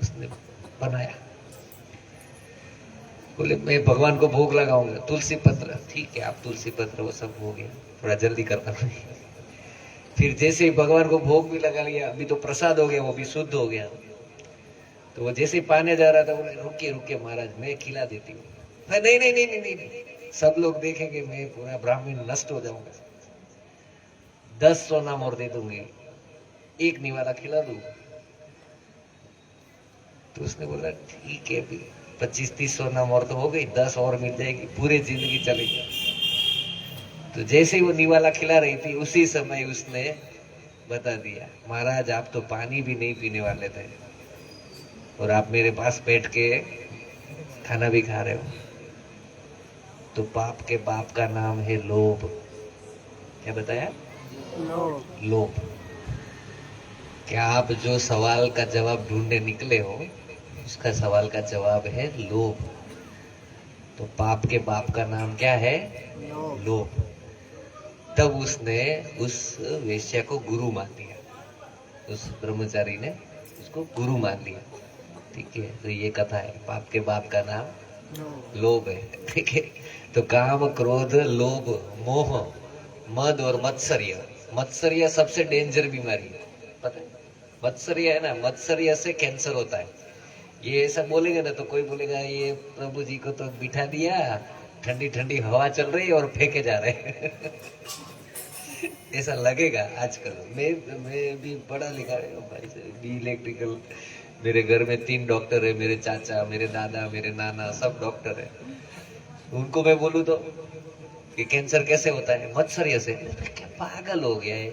उसने बनाया, बोले मैं भगवान को भोग लगाऊंगा, तुलसी पत्र, ठीक है आप तुलसी पत्र, वो सब हो गया, थोड़ा जल्दी करना पड़ेगा। फिर जैसे ही भगवान को भोग भी लगा लिया, अभी तो प्रसाद हो गया, वो भी शुद्ध हो गया। तो वो जैसे ही पाने जा रहा था, बोले रुकिए रुकिए महाराज, मैं खिला देती हूँ। नहीं नहीं नहीं नहीं नहीं, नहीं। सब लोग देखेंगे, मैं पूरा ब्राह्मण नष्ट हो जाऊंगा, 10 सोना मोर दे दूंगी, 1 निवाला खिला दूं। तो उसने बोला ठीक है, भी 25-30 सोना मोर तो हो गई, 10 और मिल जाएगी, पूरी जिंदगी चलेगी। तो जैसे ही वो निवाला खिला रही थी, उसी समय उसने बता दिया, महाराज आप तो पानी भी नहीं पीने वाले थे और आप मेरे पास बैठ के खाना भी खा रहे हो। तो पाप के बाप का नाम है लोभ। क्या बताया? लोभ। क्या आप जो सवाल का जवाब ढूंढने निकले हो, उसका सवाल का जवाब है लोभ। तो पाप के बाप का नाम क्या है? लोभ। तब उसने उस वेश्या को गुरु मान लिया, उस ब्रह्मचारी ने उसको गुरु मान लिया। ठीक है, तो ये कथा है, पाप के बाप का नाम लोभ है। ठीक है, तो काम क्रोध लोभ मोह मद और मत्सर्य, मत्सर्य सबसे डेंजर बीमारी है, पता है? मत्सर्य है ना, मत्सर्य से कैंसर होता है। ये ऐसा बोलेंगे ना तो कोई बोलेगा ये प्रभु जी को तो बिठा दिया, ठंडी ठंडी हवा चल रही है और फेंके जा रहे हैं। ऐसा लगेगा आजकल। मैं भी पढ़ा लिखा है भाई से, बी इलेक्ट्रिकल, मेरे घर में 3 डॉक्टर है, मेरे चाचा, मेरे दादा, मेरे नाना, सब डॉक्टर है। उनको मैं बोलूं तो कि कैंसर कैसे होता है? मत्सर्य से। क्या पागल हो गया है,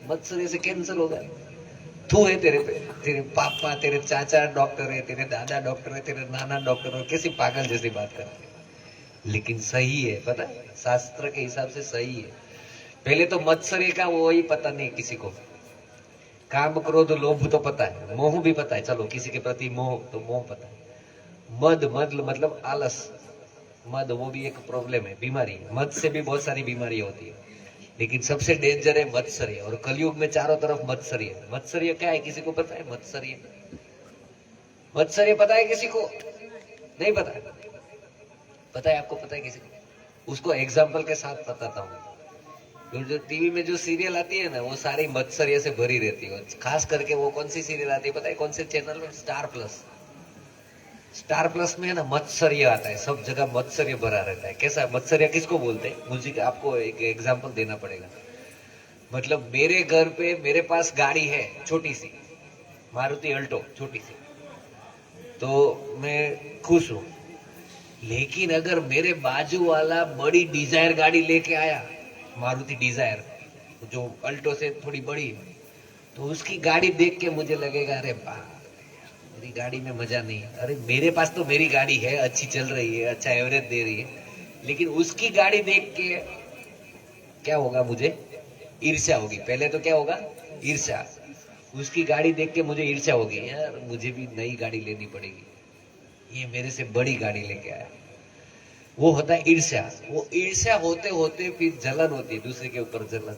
मत्सर्य से कैंसर होगा? तू है तेरे पे, तेरे पापा तेरे चाचा डॉक्टर है, तेरे दादा डॉक्टर है, तेरे नाना डॉक्टर है, कैसी पागल जैसी बात कर रहे हैं। लेकिन सही है, पता है, शास्त्र के हिसाब से सही है। पहले तो मत्सर्य का वो ही पता नहीं किसी को, काम क्रोध लोभ तो पता है, मोह भी पता है, चलो किसी के प्रति मोह, तो मोह पता है। मद, मद मतलब आलस, मद वो भी एक प्रॉब्लम है, बीमारी है। मद से भी बहुत सारी बीमारी होती है, लेकिन सबसे डेंजर है मत्सर्य। और कलयुग में चारों तरफ मत्सर्य। मत्सर्य क्या है किसी को पता है? मत्सर्य, मत्सर्य पता है किसी को? नहीं पता है? पता है आपको? पता है किसी को? उसको एग्जाम्पल के साथ बताता हूँ। जो टीवी में जो सीरियल आती है ना, वो सारी मत्सर्य से भरी रहती है। खास करके वो कौन सी सीरियल आती है पता है? कौन से चैनल में? Star plus. स्टार प्लस में है ना, मत्सर्य आता है, सब जगह मत्सर्य भरा रहता है। कैसा मत्सर्य किसको बोलते हैं? मुझे आपको एक एग्जांपल देना पड़ेगा। मतलब मेरे घर पे मेरे पास गाड़ी है छोटी सी, मारुति अल्टो छोटी सी, तो मैं खुश हूं। लेकिन अगर मेरे बाजू वाला बड़ी डिजायर गाड़ी लेके आया, मारुति डिजायर जो अल्टो से थोड़ी बड़ी है, तो उसकी गाड़ी देख के मुझे लगेगा अरे बाप, मेरी गाड़ी में मजा नहीं है। अरे मेरे पास तो मेरी गाड़ी है, अच्छी चल रही है, अच्छा एवरेज दे रही है, लेकिन उसकी गाड़ी देख के क्या होगा, मुझे ईर्ष्या होगी। पहले तो क्या होगा, ईर्ष्या। उसकी गाड़ी देख के मुझे ईर्ष्या होगी, यार मुझे भी नई गाड़ी लेनी पड़ेगी, ये मेरे से बड़ी गाड़ी लेके आया। वो होता है ईर्ष्या। वो ईर्ष्या होते होते फिर जलन होती है, दूसरे के ऊपर जलन।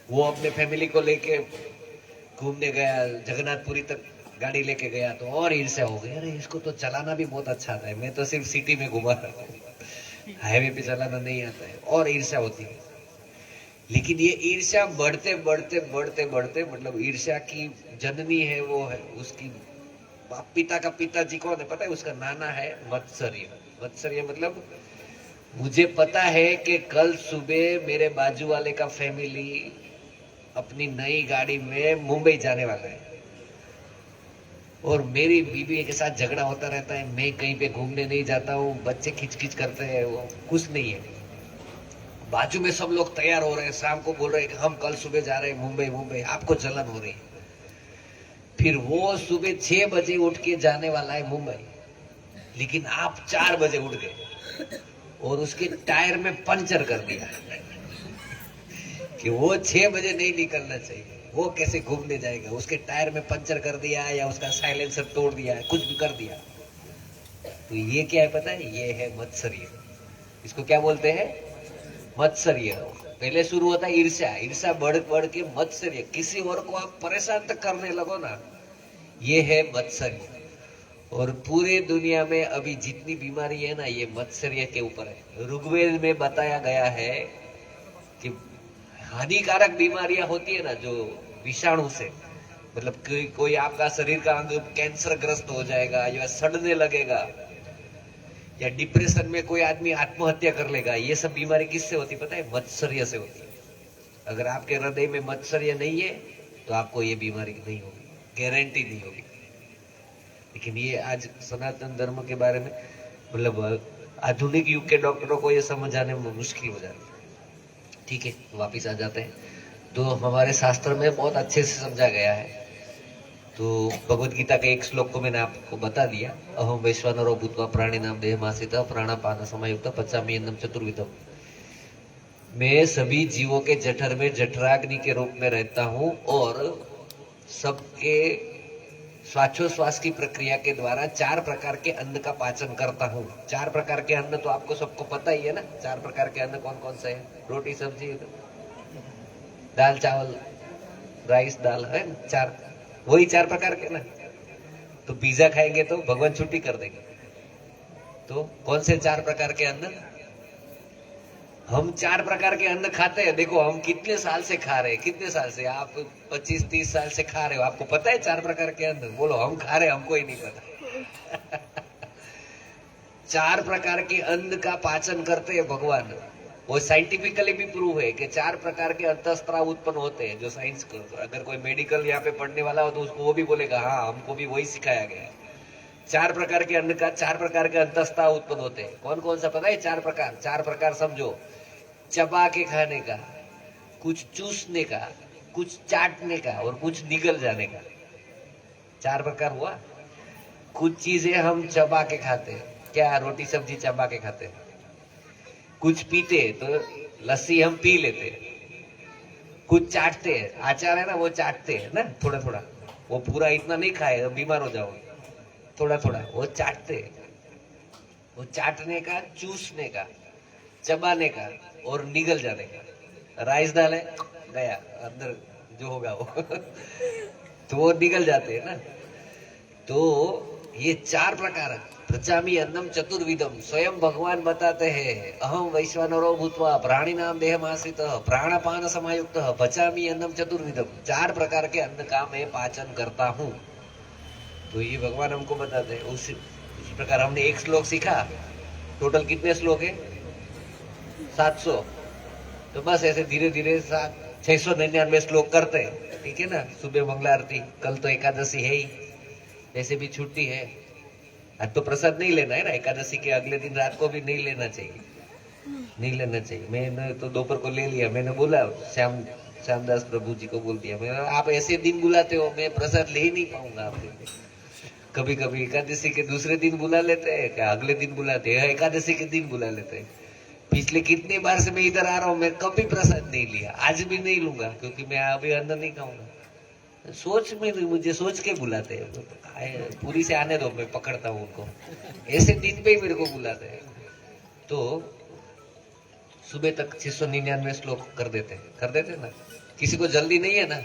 वो अपने फैमिली को लेके घूमने गया, जगन्नाथपुरी तक गाड़ी लेके गया, तो और ईर्ष्या हो गई, अरे इसको तो चलाना भी बहुत अच्छा आता है, मैं तो सिर्फ सिटी में घुमा रहा हूँ, हाईवे पे चलाना नहीं आता है, और ईर्ष्या होती है। लेकिन ये ईर्ष्या बढ़ते बढ़ते बढ़ते बढ़ते, मतलब ईर्ष्या की जननी है वो है उसकी पिता का पिताजी कौन है पता है, उसका नाना है मत्सर्य। मत्सर्य मतलब मुझे पता है कि कल सुबह मेरे बाजू वाले का फैमिली अपनी नई गाड़ी में मुंबई जाने वाला है, और मेरी बीवी के साथ झगड़ा होता रहता है, मैं कहीं पे घूमने नहीं जाता हूँ, बच्चे खिचखिच करते हैं, वो कुछ नहीं है। बाजू में सब लोग तैयार हो रहे हैं, शाम को बोल रहे हैं कि हम कल सुबह जा रहे हैं मुंबई, मुंबई, आपको जलन हो रही है। फिर वो सुबह 6 बजे उठ के जाने वाला है मुंबई, लेकिन आप 4 बजे उठ गए और उसके टायर में पंचर कर दिया कि वो 6 बजे नहीं निकलना चाहिए, वो कैसे घूमने जाएगा, उसके टायर में पंचर कर दिया या उसका साइलेंसर तोड़ दिया, कुछ भी कर दिया। तो ये क्या है पता है, ये है मत्सर्य। इसको क्या बोलते हैं, मत्सर्य। पहले शुरू होता है ईर्ष्या, ईर्ष्या बढ़ बढ़ के मत्सर्य, किसी और को आप परेशान तक करने लगो ना, ये है मत्सर्य। और पूरे दुनिया में अभी जितनी बीमारी है ना, ये मत्सर्य के ऊपर है। ऋग्वेद में बताया गया है कि हानिकारक बीमारियां होती है ना, जो विषाणु से, मतलब कोई आपका शरीर का अंग कैंसर ग्रस्त हो जाएगा, या सड़ने लगेगा, या डिप्रेशन में कोई आदमी आत्महत्या कर लेगा, ये सब बीमारी किससे होती पता है, मत्सर्य से होती है। अगर आपके हृदय में मत्सर्य नहीं है तो आपको ये बीमारी नहीं होगी, गारंटी नहीं होगी। लेकिन ये आज सनातन धर्म के बारे में, मतलब आधुनिक युग के डॉक्टरों को ये समझ आने में मुश्किल हो जाती है। ठीक है, वापिस आ जाते हैं। तो हमारे शास्त्र में बहुत अच्छे से समझा गया है। तो भगवत गीता के एक श्लोक को मैंने आपको बता दिया, अहम वैश्वानरो भूत्वा प्राणी नाम देहमासितः प्राणापान समायुक्त पचामि अन्नम चतुर्विधम। मैं सभी जीवों के जठर में जठराग्नि के रूप में रहता हूं, और सबके श्वासोश्वास की प्रक्रिया के द्वारा 4 प्रकार के अन्न का पाचन करता हूँ। 4 प्रकार के अन्न तो आपको सबको पता ही है ना। 4 प्रकार के अन्न कौन कौन से हैं, रोटी सब्जी दाल चावल राइस दाल, है 4, वही 4 प्रकार के ना। तो पिज्जा खाएंगे तो भगवान छुट्टी कर देंगे। तो कौन से 4 प्रकार के अन्न, हम 4 प्रकार के अन्न खाते हैं। देखो हम कितने साल से खा रहे हैं, कितने साल से, आप 25-30 साल से खा रहे हो, आपको पता है 4 प्रकार के अन्न, बोलो हम खा रहे हैं, हमको ही नहीं पता। 4 प्रकार के अन्न का पाचन करते हैं भगवान। वो साइंटिफिकली भी प्रूव है कि 4 प्रकार के अंतःस्त्राव उत्पन्न होते हैं, जो साइंस को, अगर कोई मेडिकल यहाँ पे पढ़ने वाला हो तो उसको वो भी बोलेगा हाँ हमको भी वही सिखाया गया है। 4 प्रकार के अन्न का 4 प्रकार के अंतःस्त्राव उत्पन्न होते हैं। कौन कौन सा पता है 4 प्रकार? 4 प्रकार समझो, चबा के खाने का, कुछ चूसने का, कुछ चाटने का, और कुछ निगल जाने का। 4 प्रकार हुआ। कुछ चीजें हम चबा के खाते हैं, क्या रोटी सब्जी चबा के खाते हैं। कुछ पीते हैं तो लस्सी हम पी लेते हैं। कुछ चाटते हैं, आचार है ना वो चाटते हैं ना, थोड़ा थोड़ा, वो पूरा इतना नहीं खाए तो बीमार हो जाओगे, थोड़ा थोड़ा वो चाटते हैं। वो चाटने का, चूसने का, चबाने का और निगल जाने का। राइस दाल है, गया अंदर जो होगा वो तो वो निगल जाते हैं ना। तो ये 4 प्रकार है। पचामि अन्नम चतुर्विधम, स्वयं भगवान बताते हैं, अहम वैश्वानरो भूत्वा प्राणिनाम देहमाश्रितः प्राणपान समायुक्तः पचामि अन्नम चतुर्विधम। 4 प्रकार के अन्न का मैं पाचन करता हूँ। तो ये भगवान हमको बताते हैं। उसी प्रकार हमने एक श्लोक सीखा, टोटल कितने श्लोक है? 700। तो बस ऐसे धीरे धीरे 699 श्लोक करते हैं, ठीक है ना। सुबह मंगला आरती, कल तो एकादशी है ही, वैसे भी छुट्टी है। आज तो प्रसाद नहीं लेना है ना, एकादशी के अगले दिन रात को भी नहीं लेना चाहिए, नहीं लेना चाहिए। मैंने तो दोपहर को ले लिया, मैंने बोला श्यामदास प्रभु जी को बोल दिया, मैं आप ऐसे दिन बुलाते हो, मैं प्रसाद ले ही नहीं पाऊंगा आपके। कभी कभी एकादशी के दूसरे दिन बुला लेते हैं, क्या अगले दिन बुलाते हैं, एकादशी के दिन बुला लेते हैं। पिछले कितनी बार से मैं इधर आ रहा हूं, मैं कभी प्रसाद नहीं लिया, आज भी नहीं लूंगा, क्योंकि मैं अभी अन्न नहीं खाऊंगा। सोच में मुझे सोच के बुलाते हैं, पूरी से आने दो, मैं पकड़ता हूं उनको, ऐसे दिन पे ही मेरे को बुलाते हैं। तो सुबह तक 699 श्लोक कर देते ना। किसी को जल्दी नहीं है ना,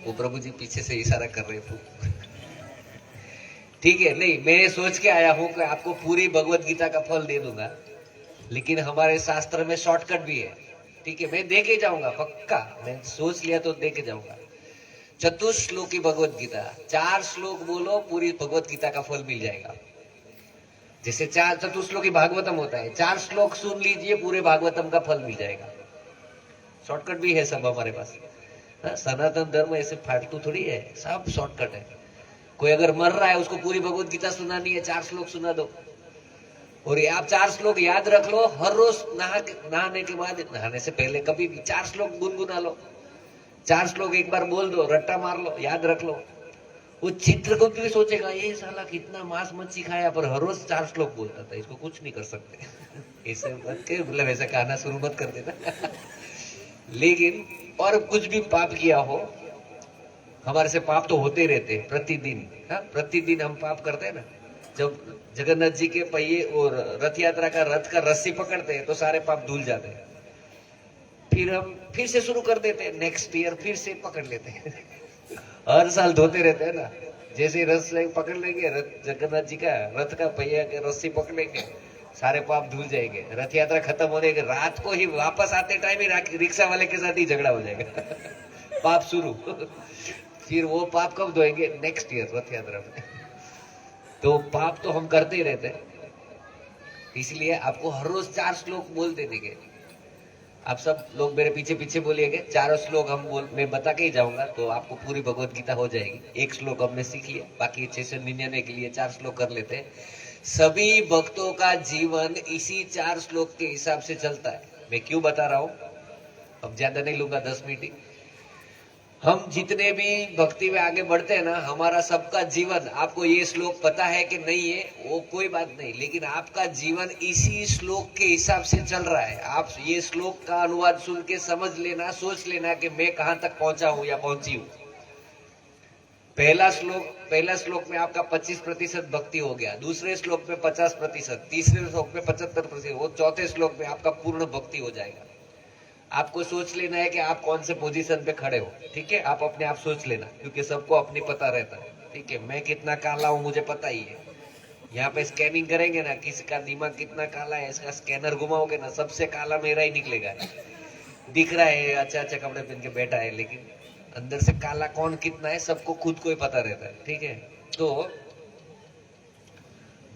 वो प्रभु जी पीछे से इशारा कर रहे थे। ठीक है, नहीं मैं सोच के आया हूं कि आपको पूरी भगवत गीता का फल दे दूंगा, लेकिन हमारे शास्त्र में शॉर्टकट भी है। ठीक है, मैं दे के जाऊंगा पक्का, मैं सोच लिया तो दे के जाऊंगा। चतुश्लोकी भगवत गीता, 4 श्लोक बोलो, पूरी भगवत गीता का फल मिल जाएगा। जैसे 4 चतुश्लोकी भागवतम होता है, 4 श्लोक सुन लीजिए, पूरे भागवतम का फल मिल जाएगा। शॉर्टकट भी है सब हमारे पास। सनातन धर्म ऐसे फालतू थोड़ी है, सब शॉर्टकट है। कोई अगर मर रहा है, उसको पूरी भगवत गीता सुनानी है, 4 श्लोक सुना दो। और ये आप 4 श्लोक याद रख लो, हर रोज नहाने के बाद, नहाने से पहले कभी भी 4 श्लोक गुनगुना लो। 4 श्लोक एक बार बोल दो, रट्टा मार लो, याद रख लो। वो चित्र को भी सोचेगा, ये साला कितना मांस मच्छी खाया, पर हर रोज 4 श्लोक बोलता था, इसको कुछ नहीं कर सकते। ऐसे मत के, मतलब ऐसा कहना शुरू मत कर देना। लेकिन और कुछ भी पाप किया हो, हमारे से पाप तो होते ही रहते हैं प्रतिदिन। प्रतिदिन हम पाप करते हैं ना। जब जगन्नाथ जी के पहिए और रथ यात्रा का रथ का रस्सी पकड़ते हैं तो सारे पाप धुल जाते हैं। फिर हम फिर से शुरू कर देते हैं, नेक्स्ट ईयर फिर से पकड़ लेते हैं। हर साल धोते रहते हैं ना। जैसे रथ पकड़ लेंगे, जगन्नाथ जी का रथ का पहिया के रस्सी पकड़ेंगे, सारे पाप धुल जाएंगे। रथ यात्रा खत्म होने के रात को ही, वापस आते टाइम ही रिक्शा वाले के साथ ही झगड़ा हो जाएगा। पाप शुरू। फिर वो पाप कब धोएंगे? नेक्स्ट ईयर रथ यात्रा में। तो पाप तो हम करते ही रहते हैं, इसलिए आपको हर रोज 4 श्लोक बोल देने के। आप सब लोग मेरे पीछे पीछे बोलिएगा, 4 श्लोक मैं बता के ही जाऊंगा, तो आपको पूरी भगवत गीता हो जाएगी। 1 श्लोक हमने सीख लिया, बाकी 699 के लिए 4 श्लोक कर लेते हैं। सभी भक्तों का जीवन इसी 4 श्लोक के हिसाब से चलता है। मैं क्यों बता रहा हूं, अब ज्यादा नहीं लूंगा, 10 मिनट ही। हम जितने भी भक्ति में आगे बढ़ते हैं ना, हमारा सबका जीवन, आपको ये श्लोक पता है कि नहीं है वो कोई बात नहीं, लेकिन आपका जीवन इसी श्लोक के हिसाब से चल रहा है। आप ये श्लोक का अनुवाद सुन के समझ लेना, सोच लेना कि मैं कहां तक पहुंचा हूं या पहुंची हूं। पहला श्लोक में आपका 25% भक्ति हो गया, दूसरे श्लोक में 50%, तीसरे श्लोक में 75%, वो चौथे श्लोक में आपका पूर्ण भक्ति हो जाएगा। आपको सोच लेना है कि आप कौन से पोजीशन पे खड़े हो। ठीक है, आप अपने आप सोच लेना, क्योंकि सबको अपनी पता रहता है। ठीक है, मैं कितना काला हूं मुझे पता ही है। यहाँ पे स्कैनिंग करेंगे ना, किसी का दिमाग कितना काला है, इसका स्कैनर घुमाओगे ना, सबसे काला मेरा ही निकलेगा। दिख रहा है अच्छा अच्छा कपड़े पहन के बैठा है, लेकिन अंदर से काला कौन कितना है सबको खुद को ही पता रहता है। ठीक है, तो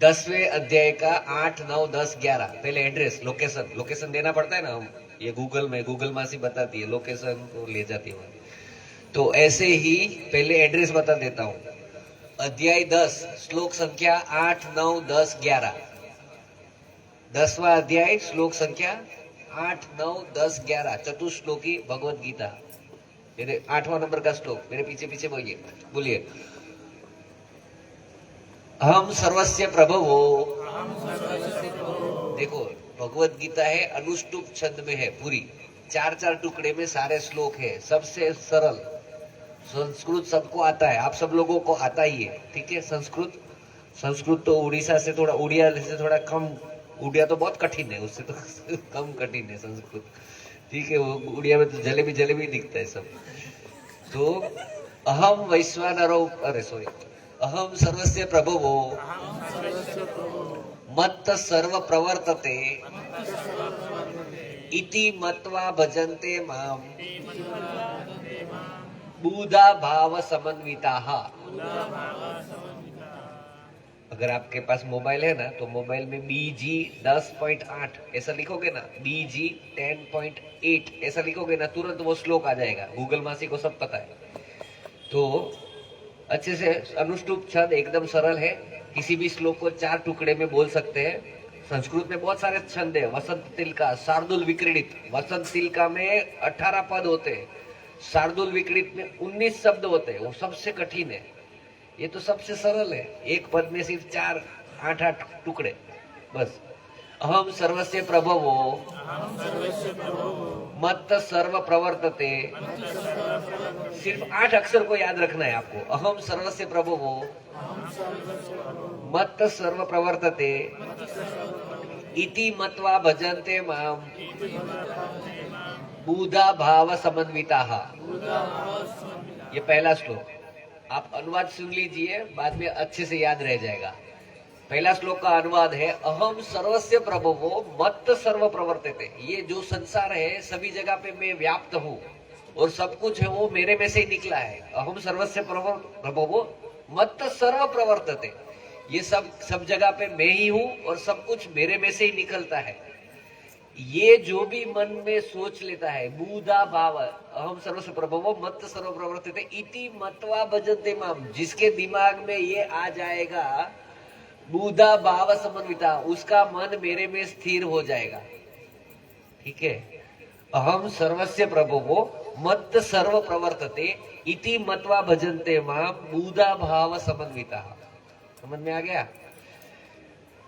10वें अध्याय का 8, 9, 10, 11 पहले एड्रेस, लोकेशन देना पड़ता है ना। हम ये गूगल मासी बताती है, लोकेशन को ले जाती है। तो ऐसे ही पहले एड्रेस बता देता हूं। अध्याय 10, श्लोक संख्या 8, 9, 10, 11। 10वां अध्याय, श्लोक संख्या 8, 9, 10, 11, चतुश्लोकी भगवत गीता। मेरे 8वां नंबर का श्लोक, मेरे पीछे पीछे बोलिए। हम सर्वस्य प्रभवो। देखो, भगवत गीता है, अनुष्टुप छंद में है पूरी, 4 टुकड़े में सारे श्लोक है, सबसे सरल। संस्कृत सबको आता है, आप सब लोगों को आता ही है। ठीक है, संस्कृत तो उड़ीसा से थोड़ा, उड़िया से थोड़ा कम, उड़िया तो बहुत कठिन है, उससे तो कम कठिन है संस्कृत। ठीक है, वो उड़िया में तो जलेबी दिखता है सब। तो अहम वैश्वानरो, अहम सर्वस्य प्रभवो मत्त सर्व प्रवर्तते इति मत्वा भजन्ते माम बुधा भाव समन्विताः। अगर आपके पास मोबाइल है ना, तो मोबाइल में BG 10.8 ऐसा लिखोगे ना, BG 10.8 ऐसा लिखोगे ना, तुरंत वो श्लोक आ जाएगा। गूगल मासी को सब पता है। तो अच्छे से अनुष्टुप छंद एकदम सरल है, किसी भी श्लोक को 4 टुकड़े में बोल सकते हैं। संस्कृत में बहुत सारे छंद है, वसंत तिलका, शार्दुल विक्रीडित। वसंत तिलका में 18 पद होते हैं, शार्दुल विक्रीडित में 19 शब्द होते हैं, वो सबसे कठिन है। ये तो सबसे सरल है, एक पद में सिर्फ 4 8 टुकड़े बस। अहम सर्वस्य प्रभवो मत सर्व प्रवर्तते, सिर्फ 8 अक्षर को याद रखना है आपको। अहम सर्वस्य प्रभवो मत सर्व प्रवर्तते इति मत्वा भजन्ते माम बुधा भाव समन्विताः। ये पहला श्लोक, आप अनुवाद सुन लीजिए, बाद में अच्छे से याद रह जाएगा। पहला श्लोक का अनुवाद है, अहम सर्वस्य प्रभवो मत सर्व प्रवर्तते। ये जो संसार है सभी जगह पे मैं व्याप्त हूँ और सब कुछ है वो मेरे में से ही निकला है। अहम सर्वस्य प्रभवो मत सर्व प्रवर्तते, ये सब जगह पे मैं ही हूँ और सब कुछ मेरे में से ही निकलता है। ये जो भी मन में सोच लेता है, बुधा भाव अहम सर्वस्य प्रभवो मत सर्व प्रवर्तते इति मत्वा भजन्ते माम, जिसके दिमाग में ये आ जाएगा बुधा भाव समन्विता, उसका मन मेरे में स्थिर हो जाएगा। ठीक है, अहम सर्वस्य प्रभवो मत सर्व प्रवर्तते इति मत्वा भजन्ते माम बुधा भाव समन्विता। समझ में आ गया?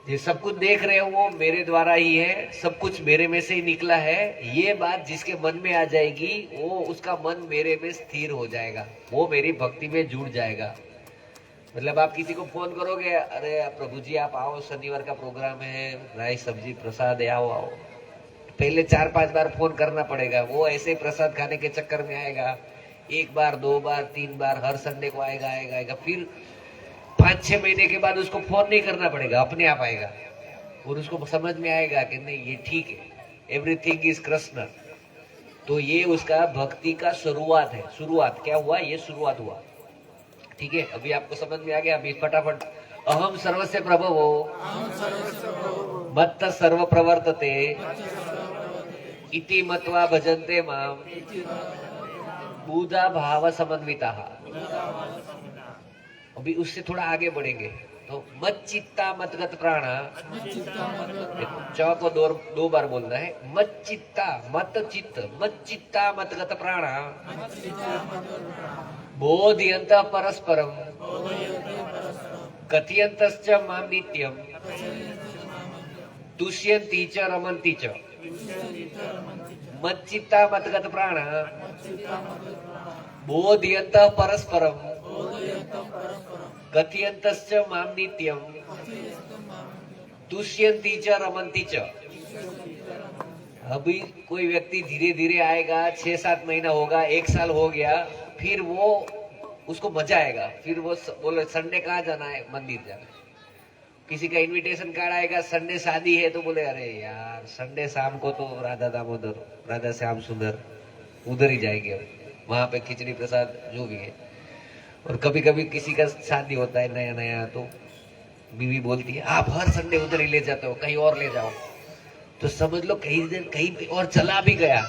ये सब कुछ देख रहे हो वो मेरे द्वारा ही है, सब कुछ मेरे में से ही निकला है। ये बात जिसके मन में आ जाएगी वो उसका मन मेरे में स्थिर हो जाएगा, वो मेरी भक्ति में जुड़ जाएगा। मतलब आप किसी को फोन करोगे, अरे प्रभु जी आप आओ, शनिवार का प्रोग्राम है, राइस सब्जी प्रसाद है, आओ आओ। पहले 4-5 बार फोन करना पड़ेगा, वो ऐसे प्रसाद खाने के चक्कर में आएगा। 1 बार 2 बार 3 बार हर संडे को आएगा। फिर 5-6 महीने के बाद उसको फोन नहीं करना पड़ेगा, अपने आप आएगा और उसको समझ में आएगा कि नहीं ये ठीक है, एवरीथिंग इज कृष्ण। तो ये उसका भक्ति का शुरुआत है। शुरुआत क्या हुआ? ये शुरुआत हुआ। ठीक है, अभी आपको समझ में आ गया? अभी फटाफट, अहम सर्वस्य प्रभवो मत्त सर्व प्रवर्तते इति मत्वा भजन्ते माम बुधा भाव समन्विताः। अभी उससे थोड़ा आगे बढ़ेंगे तो मत चित्ता मतगत प्राणा, च को 2 बार बोलना है, मत चित्ता मत चित्त मत चित्ता मतगत प्राणा बोधयन्त परस्परम कथयन्तश्च मां नित्यम तुष्यन्ति च रमन्ति च। मत चित्ता मतगत प्राणा बोधयन्त परस्परम कथयन्तश्च मां नित्यम तुष्यन्ति च रमन्ति च। अभी कोई व्यक्ति धीरे धीरे आएगा, 6-7 महीना होगा, 1 साल हो गया, फिर वो उसको मजा आएगा, फिर वो बोले संडे कहाँ जाना है, मंदिर जाना है। किसी का इनविटेशन कार्ड आएगा, संडे शादी है तो बोले अरे यार संडे शाम को तो राधा दामोदर राधा श्याम सुंदर उधर ही जाएंगे, वहां पे खिचड़ी प्रसाद जो भी है। और कभी कभी किसी का शादी होता है नया नया, तो बीवी बोलती है आप हर संडे उधर ही ले जाते हो, कहीं और ले जाओ। तो समझ लो कहीं और चला भी गया,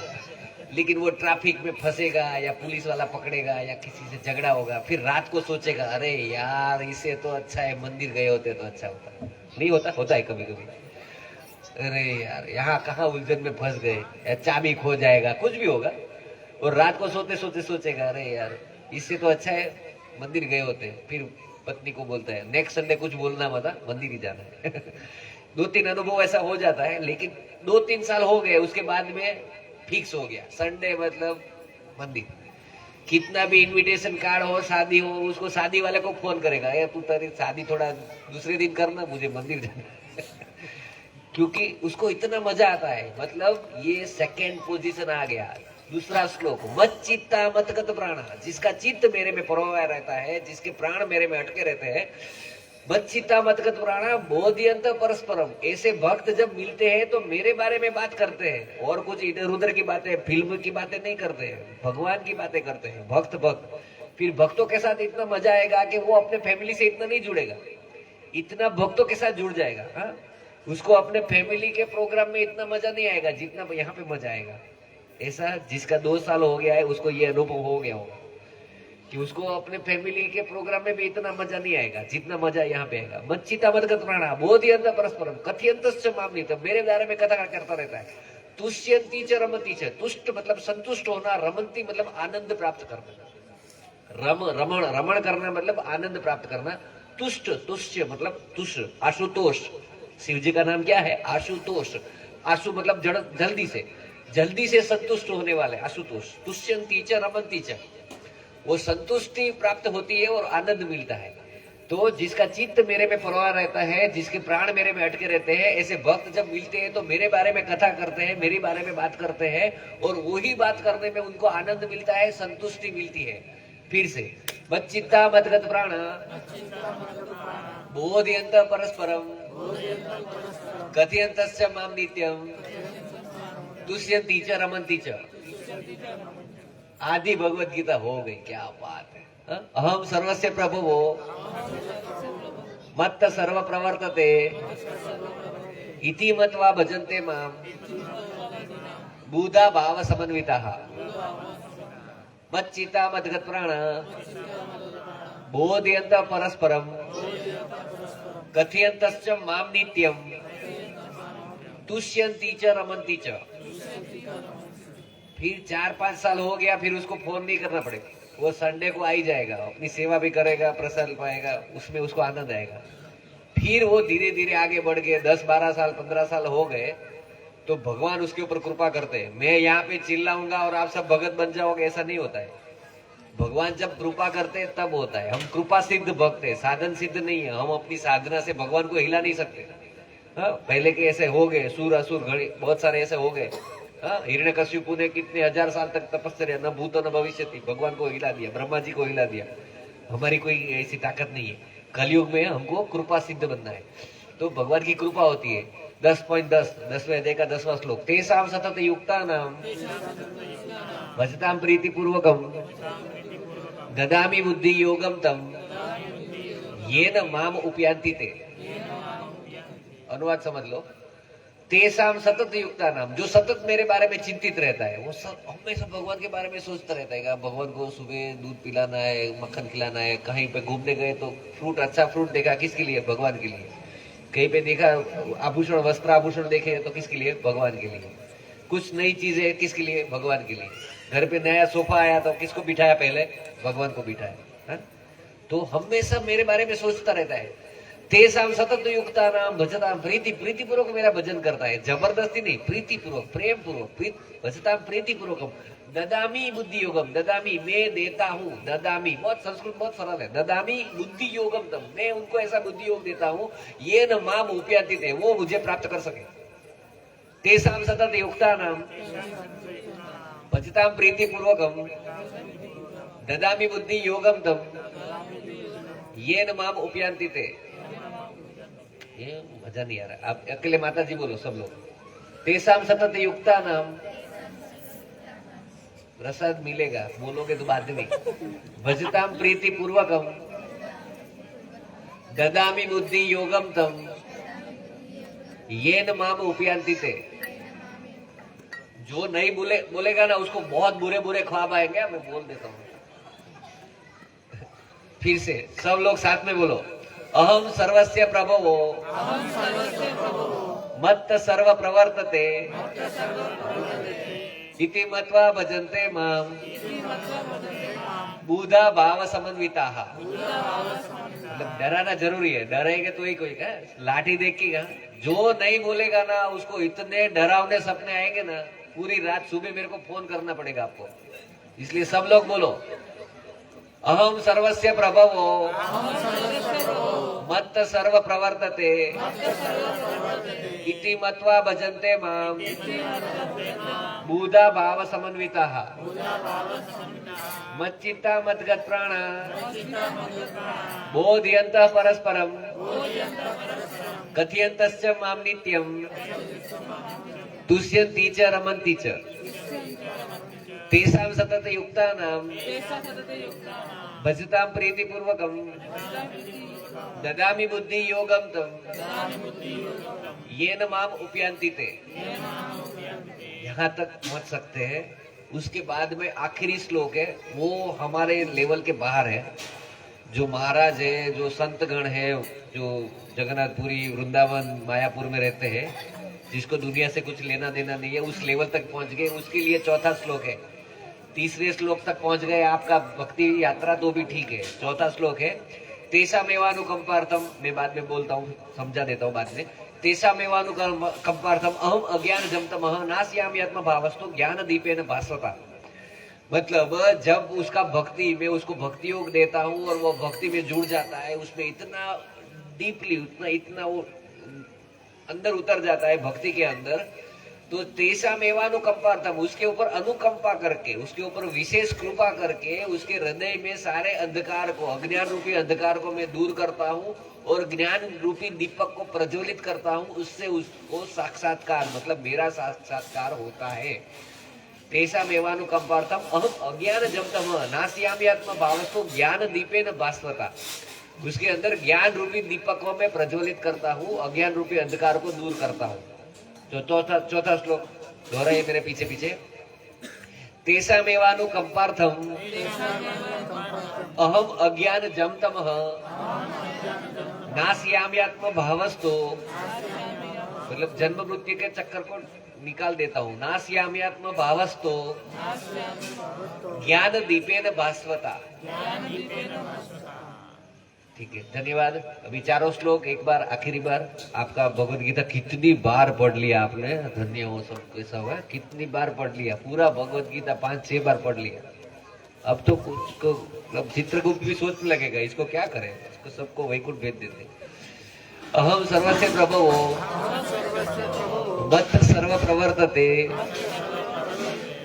लेकिन वो ट्रैफिक में फंसेगा या पुलिस वाला पकड़ेगा या किसी से झगड़ा होगा, फिर रात को सोचेगा अरे यार इसे तो अच्छा है मंदिर गए होते तो अच्छा होता। नहीं होता? होता है कभी कभी, अरे यार यहाँ कहाँ उलझन में फंस गए, या चाबी खो जाएगा, कुछ भी होगा। और रात को सोते सोते सोचेगा अरे यार इससे तो अच्छा है मंदिर गए होते। फिर पत्नी को बोलता है नेक्स्ट संडे कुछ बोलना मत, मंदिर ही जाना है। 2-3 अनुभव ऐसा हो जाता है, लेकिन 2-3 साल हो गए, उसके बाद में फिक्स हो गया संडे मतलब मंदिर। कितना भी इनविटेशन कार्ड हो, शादी हो, उसको शादी वाले को फोन करेगा, यार तू तेरी शादी थोड़ा दूसरे दिन करना, मुझे मंदिर जाना। क्योंकि उसको इतना मजा आता है। मतलब ये सेकंड पोजीशन आ गया। दूसरा श्लोक, मत चित्ता मतगत प्राण, जिसका चित्त मेरे में परोया रहता है, जिसके प्राण मेरे में अटके रहते हैं, मत चित्ता मतगत प्राण बोधयन्त परस्परम। ऐसे भक्त जब मिलते हैं तो मेरे बारे में बात करते हैं, और कुछ इधर उधर की बातें, फिल्म की बातें नहीं करते हैं, भगवान की बातें करते हैं। भक्त फिर भक्तों के साथ इतना मजा आएगा कि वो अपने फैमिली से इतना नहीं जुड़ेगा, इतना भक्तों के साथ जुड़ जाएगा। हाँ, उसको अपने फैमिली के प्रोग्राम में इतना मजा नहीं आएगा जितना यहाँ पे मजा आएगा। ऐसा जिसका 2 साल हो गया है उसको ये अनुभव हो गया होगा कि उसको अपने फैमिली के प्रोग्राम में भी इतना मजा नहीं आएगा जितना मजा यहाँ पे आएगा। मच्चिता मदगत प्राणा बोधयन्त परस्परम कथयन्तश्च मां नित्यम, मेरे बारे में कथा करता रहता है। तुष्यन्ति च रमन्ति च, तुष्ट मतलब संतुष्ट होना, रमन्ति मतलब आनंद प्राप्त करना। रमण रमण करना मतलब आनंद प्राप्त करना। तुष्ट तुष्य मतलब तुष, आशुतोष। शिव जी का नाम क्या है? आशुतोष। आशु मतलब जल्दी से संतुष्ट होने वाले, आशुतोष। तुष्यंती च रमन्ति च, वो संतुष्टि प्राप्त होती है और आनंद मिलता है। तो जिसका चित्त मेरे में परवाह रहता है, जिसके प्राण मेरे में अटके रहते हैं, ऐसे भक्त जब मिलते हैं तो मेरे बारे में कथा करते हैं, मेरे बारे में बात करते हैं, और वही बात करने में उनको आनंद मिलता है, संतुष्टि मिलती है। फिर से मच्चित्ता मदगत प्राण बोधयंत परस्परम कथयंतस्य माम नित्यम तुष्यन्ति च रमन्ति च। आदि भगवत गीता हो गई। क्या बात है। अहम सर्वस्य प्रभुवो मत्त सर्व प्रवर्तते इति मत्वा भजन्ते माम बुधा भाव समन्विताः मच्चिता मद्गत प्राण बोधयन्त परस्परम कथयन्तश्च माम नित्यम तुष्यन्ति च रमन्ति च। फिर 4-5 साल हो गया, फिर उसको फोन नहीं करना पड़ेगा, वो संडे को आ ही जाएगा, अपनी सेवा भी करेगा, प्रसाद पाएगा, उसमें उसको आनंद आएगा। फिर वो धीरे धीरे आगे बढ़ गए, 10-12 साल 15 साल हो गए, तो भगवान उसके ऊपर कृपा करते हैं। मैं यहाँ पे चिल्लाऊंगा और आप सब भगत बन जाओगे, ऐसा नहीं होता है। भगवान जब कृपा करते हैं तब होता है। हम कृपा सिद्ध भक्त है, साधन सिद्ध नहीं है। हम अपनी साधना से भगवान को हिला नहीं सकते। हाँ, पहले के ऐसे हो गए, सूर असुर घड़े बहुत सारे ऐसे हो गए। हिरण्यकश्यपु ने कितने 1000 साल तक तपस्या, न भूत न भविष्य थी, भगवान को हिला दिया, ब्रह्मा जी को हिला दिया। हमारी कोई ऐसी ताकत नहीं है। कलयुग में हमको कृपा सिद्ध बनना है, तो भगवान की कृपा होती है। 10.10 10वें अध्याय का 10वां श्लोक, तेषां सतत युक्तानां भजतां प्रीतिपूर्वकं ददामि बुद्धि योगम तम येन माम उपयान्ति ते। अनुवाद समझ लो। तेषां सतत युक्ता नाम, जो सतत मेरे बारे में चिंतित रहता है, वो सब हमेशा भगवान के बारे में सोचता रहता है। भगवान को सुबह दूध पिलाना है, मक्खन खिलाना है, कहीं पे घूमने गए तो फ्रूट, अच्छा फ्रूट देखा, किसके लिए? भगवान के लिए। कहीं पे देखा आभूषण, वस्त्र आभूषण देखे तो किसके लिए? भगवान के लिए। कुछ नई चीजें किसके लिए? भगवान के लिए। घर पे नया सोफा आया तो किसको बिठाया? पहले भगवान को बिठाया। तो हमेशा मेरे बारे में सोचता रहता है। तेषां सतत युक्तानां भजतां प्रीतिपूर्वक मेरा भजन करता है, जबरदस्ती नहीं, प्रीतिपूर्वक, प्रेम पूर्वक। भजतां प्रीतिपूर्वकम ददामी बुद्धि योगम, ददामी मैं देता हूँ, ददामी बहुत संस्कृत बहुत सरल है। ददामी बुद्धि योगम तम, मैं उनको ऐसा बुद्धि योग देता हूँ, ये न माम उपयाति थे, वो मुझे प्राप्त कर सके। तेषां सतत युक्तानां भजतां प्रीतिपूर्वकम ददामी बुद्धि योगम तम ये न माम उपयान्ति थे। ये मजा नहीं आ रहा, आप अकेले माता जी बोलो सब लोग। तेषां सतत युक्तानां, प्रसाद मिलेगा, बोलोगे तो बाद में। भजतां प्रीति पूर्वकम ददामि बुद्धि योगम तम येन माम उपयान्ति ते। जो नहीं बोलेगा ना, उसको बहुत बुरे बुरे ख्वाब आएंगे, मैं बोल देता हूँ। फिर से सब लोग साथ में बोलो। अहम सर्वस्य प्रभवो मत्त सर्व प्रवर्तते इति मत्वा भजन्ते माम बुधा भाव समन्विताः। मतलब डराना जरूरी है, डरेंगे तो ही कोई क्या लाठी देखेगा। जो नहीं बोलेगा ना, उसको इतने डरावने सपने आएंगे ना, पूरी रात सुबह मेरे को फोन करना पड़ेगा आपको। इसलिए सब लोग बोलो, अहम सर्वस्य प्रभवो मत्त सर्व प्रवर्तते इति मत्वा भजन्ते माम बुधा भाव समन्विताः मच्चित्ता मद्गत प्राण बोधयन्तः परस्परम कथयन्तश्च माम नित्यम तुष्यन्ति च रमन्ति च। तेषां सतत युक्तानां भजतां प्रीतिपूर्वकं ददामि बुद्धि योगम तम येन माम उपयान्ति ते। यहाँ तक पहुंच सकते हैं। उसके बाद में आखिरी श्लोक है, वो हमारे लेवल के बाहर है। जो महाराज है, जो संतगण है, जो जगन्नाथपुरी, वृंदावन, मायापुर में रहते हैं, जिसको दुनिया से कुछ लेना देना नहीं है, उस लेवल तक पहुंच गए। उसके लिए चौथा श्लोक है, तीसरे श्लोक तक पहुंच गए आपका भक्ति यात्रा, तो भी ठीक है। चौथा श्लोक है तेषामेवानुकंपार्थम, मैं बाद में बोलता हूँ, समझा देता हूँ बाद में। तेषामेवानुकंपार्थम अहम अज्ञान जमतमः नास्यामि आत्मभावस्तु ज्ञान दीपेन भास्वता। मतलब जब उसका भक्ति, मैं उसको भक्ति योग देता हूँ और वो भक्ति में जुड़ जाता है, उसमें इतना डीपली, इतना वो अंदर उतर जाता है भक्ति के अंदर, तो तेषामेवानुकंपार्थम, उसके ऊपर अनुकंपा करके, उसके ऊपर विशेष कृपा करके, उसके हृदय में सारे अंधकार को, अज्ञान रूपी अंधकार को मैं दूर करता हूँ और ज्ञान रूपी दीपक को प्रज्वलित करता हूँ। उससे उसको साक्षात्कार, मतलब मेरा साक्षात्कार होता है। तेषामेवानुकंपार्थम अहम अज्ञान जमतम नास्यामि आत्मभावस्तु ज्ञान दीपेन भास्वता। उसके अंदर ज्ञान रूपी दीपक को मैं प्रज्वलित करता हूँ, अज्ञान रूपी अंधकार को दूर करता हूँ। तो चौथा श्लोक दोहराइए मेरे पीछे पीछे। तेषामेवानुकंपार्थम अहम अज्ञान जमतमः नास्यामि आत्मभावस्तु, मतलब जन्म मृत्यु के चक्कर को निकाल देता हूँ। नास्यामि आत्मभावस्तु ज्ञान दीपेन भास्वता। ठीक है, धन्यवाद। अभी चारों श्लोक एक बार, आखिरी बार। आपका भगवद गीता कितनी बार पढ़ लिया आपने, धन्य हो सबके सब है। कितनी बार पढ़ लिया पूरा भगवद गीता, 5-6 बार पढ़ लिया। अब तो कुछ को मतलब चित्रगुप्त भी सोचने लगेगा इसको क्या करें, इसको सबको वैकुंठ भेज देते। अहम सर्वस्य प्रभवो मत् सर्व प्रवर्तते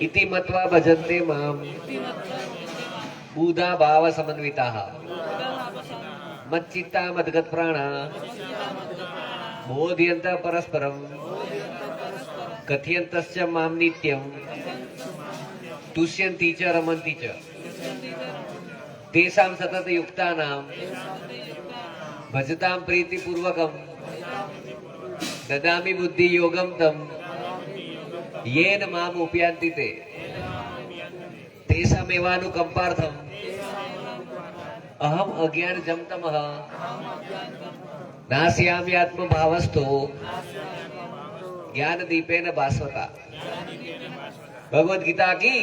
इति मत्वा भजन्ते माम बुधा भाव समन्विताः मच्चित्ता मद्गत प्राणा बोधयन्त परस्परम कथयन्तश्च मां नित्यं तुष्यन्ति च रमन्ति च तेषां सतत युक्तानां भजतां प्रीतिपूर्वकं ददामि बुद्धि योगं तं येन माम् उपयान्ति ते। तेषामेवानुकंपार्थम अहम अज्ञान जमतमः नास्यामि आत्मभावस्तु ज्ञान दीपेन भास्वता। भगवद गीता की,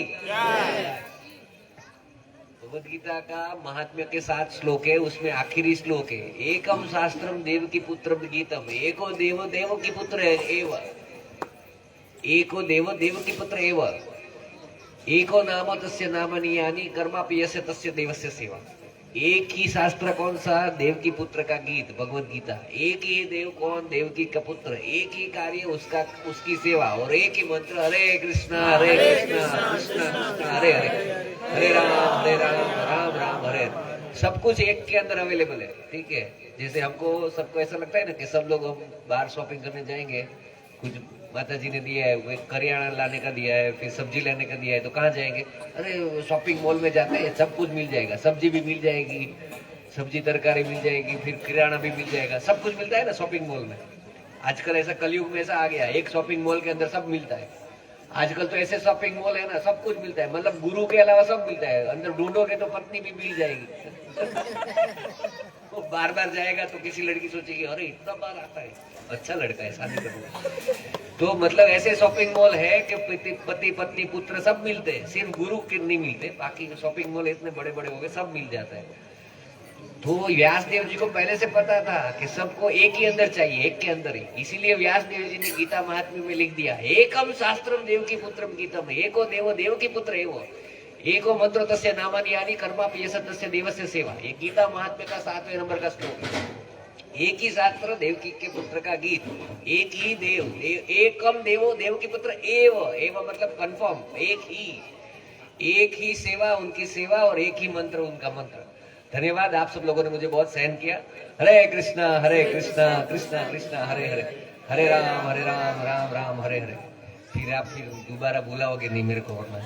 भगवद गीता का महात्म्य के 7 श्लोक है, उसमें आखिरी श्लोक है एकम शास्त्रम देवकी पुत्रम गीतम एको देव देवकी पुत्र एव, एको देव देवकी पुत्र एव, एको नाम तस्य नामनि यानि कर्मापि यस्य तस्य देवस्य सेवा। एक ही शास्त्र कौन सा? देवकी पुत्र का गीत, भगवद गीता। एक ही देव कौन? देवकी का पुत्र। एक ही कार्य उसका, उसकी सेवा, और एक ही मंत्र हरे कृष्णा कृष्णा कृष्णा हरे हरे, हरे राम राम राम हरे। सब कुछ एक के अंदर अवेलेबल है। ठीक है, जैसे हमको सबको ऐसा लगता है ना कि सब लोग हम बाहर शॉपिंग करने जाएंगे, कुछ माता जी ने दिया है, वो करियाना लाने का दिया है, फिर सब्जी लेने का दिया है, तो कहाँ जाएंगे? अरे शॉपिंग मॉल में जाते हैं, सब कुछ मिल जाएगा, सब्जी भी मिल जाएगी, सब्जी तरकारी मिल जाएगी, फिर किराना भी मिल जाएगा, सब कुछ मिलता है ना शॉपिंग मॉल में। आजकल ऐसा कलयुग में ऐसा आ गया, एक शॉपिंग मॉल के अंदर सब मिलता है। आजकल तो ऐसे शॉपिंग मॉल है ना, सब कुछ मिलता है, मतलब गुरु के अलावा सब मिलता है। अंदर ढूंढोगे तो पत्नी भी मिल जाएगी। वो बार बार जाएगा तो किसी लड़की सोचेगी अरे इतना बार आता है, अच्छा लड़का है, शादी करूंगा। तो मतलब ऐसे शॉपिंग मॉल है कि पति पत्नी पुत्र सब मिलते हैं, सिर्फ गुरु के नहीं मिलते। बाकी शॉपिंग मॉल इतने बड़े बड़े हो गए, सब मिल जाता है। तो व्यास देव जी को पहले से पता था कि सबको एक ही अंदर चाहिए, एक के अंदर ही। इसीलिए व्यास देव जी ने गीता महात्म्य में लिख दिया एकम शास्त्रम देवकी पुत्रम गीतम एको देवो देवकी पुत्र एवो एको मंत्र तस्य नामानि यानि कर्मापि यस्य तस्य देवस्य सेवा। ये गीता महात्म्य का 7वें नंबर का श्लोक है। एक ही शास्त्र, देवकी के पुत्र का गीत, एक ही देव, एकम देवो देवकी पुत्र एव मतलब कंफर्म, एक ही सेवा, उनकी सेवा, और एक ही मंत्र, उनका मंत्र। धन्यवाद, आप सब लोगों ने मुझे बहुत सहन किया। हरे कृष्णा कृष्णा कृष्णा हरे हरे, हरे राम राम राम हरे हरे। फिर आप दोबारा बुलाओगे नहीं मेरे को, वरना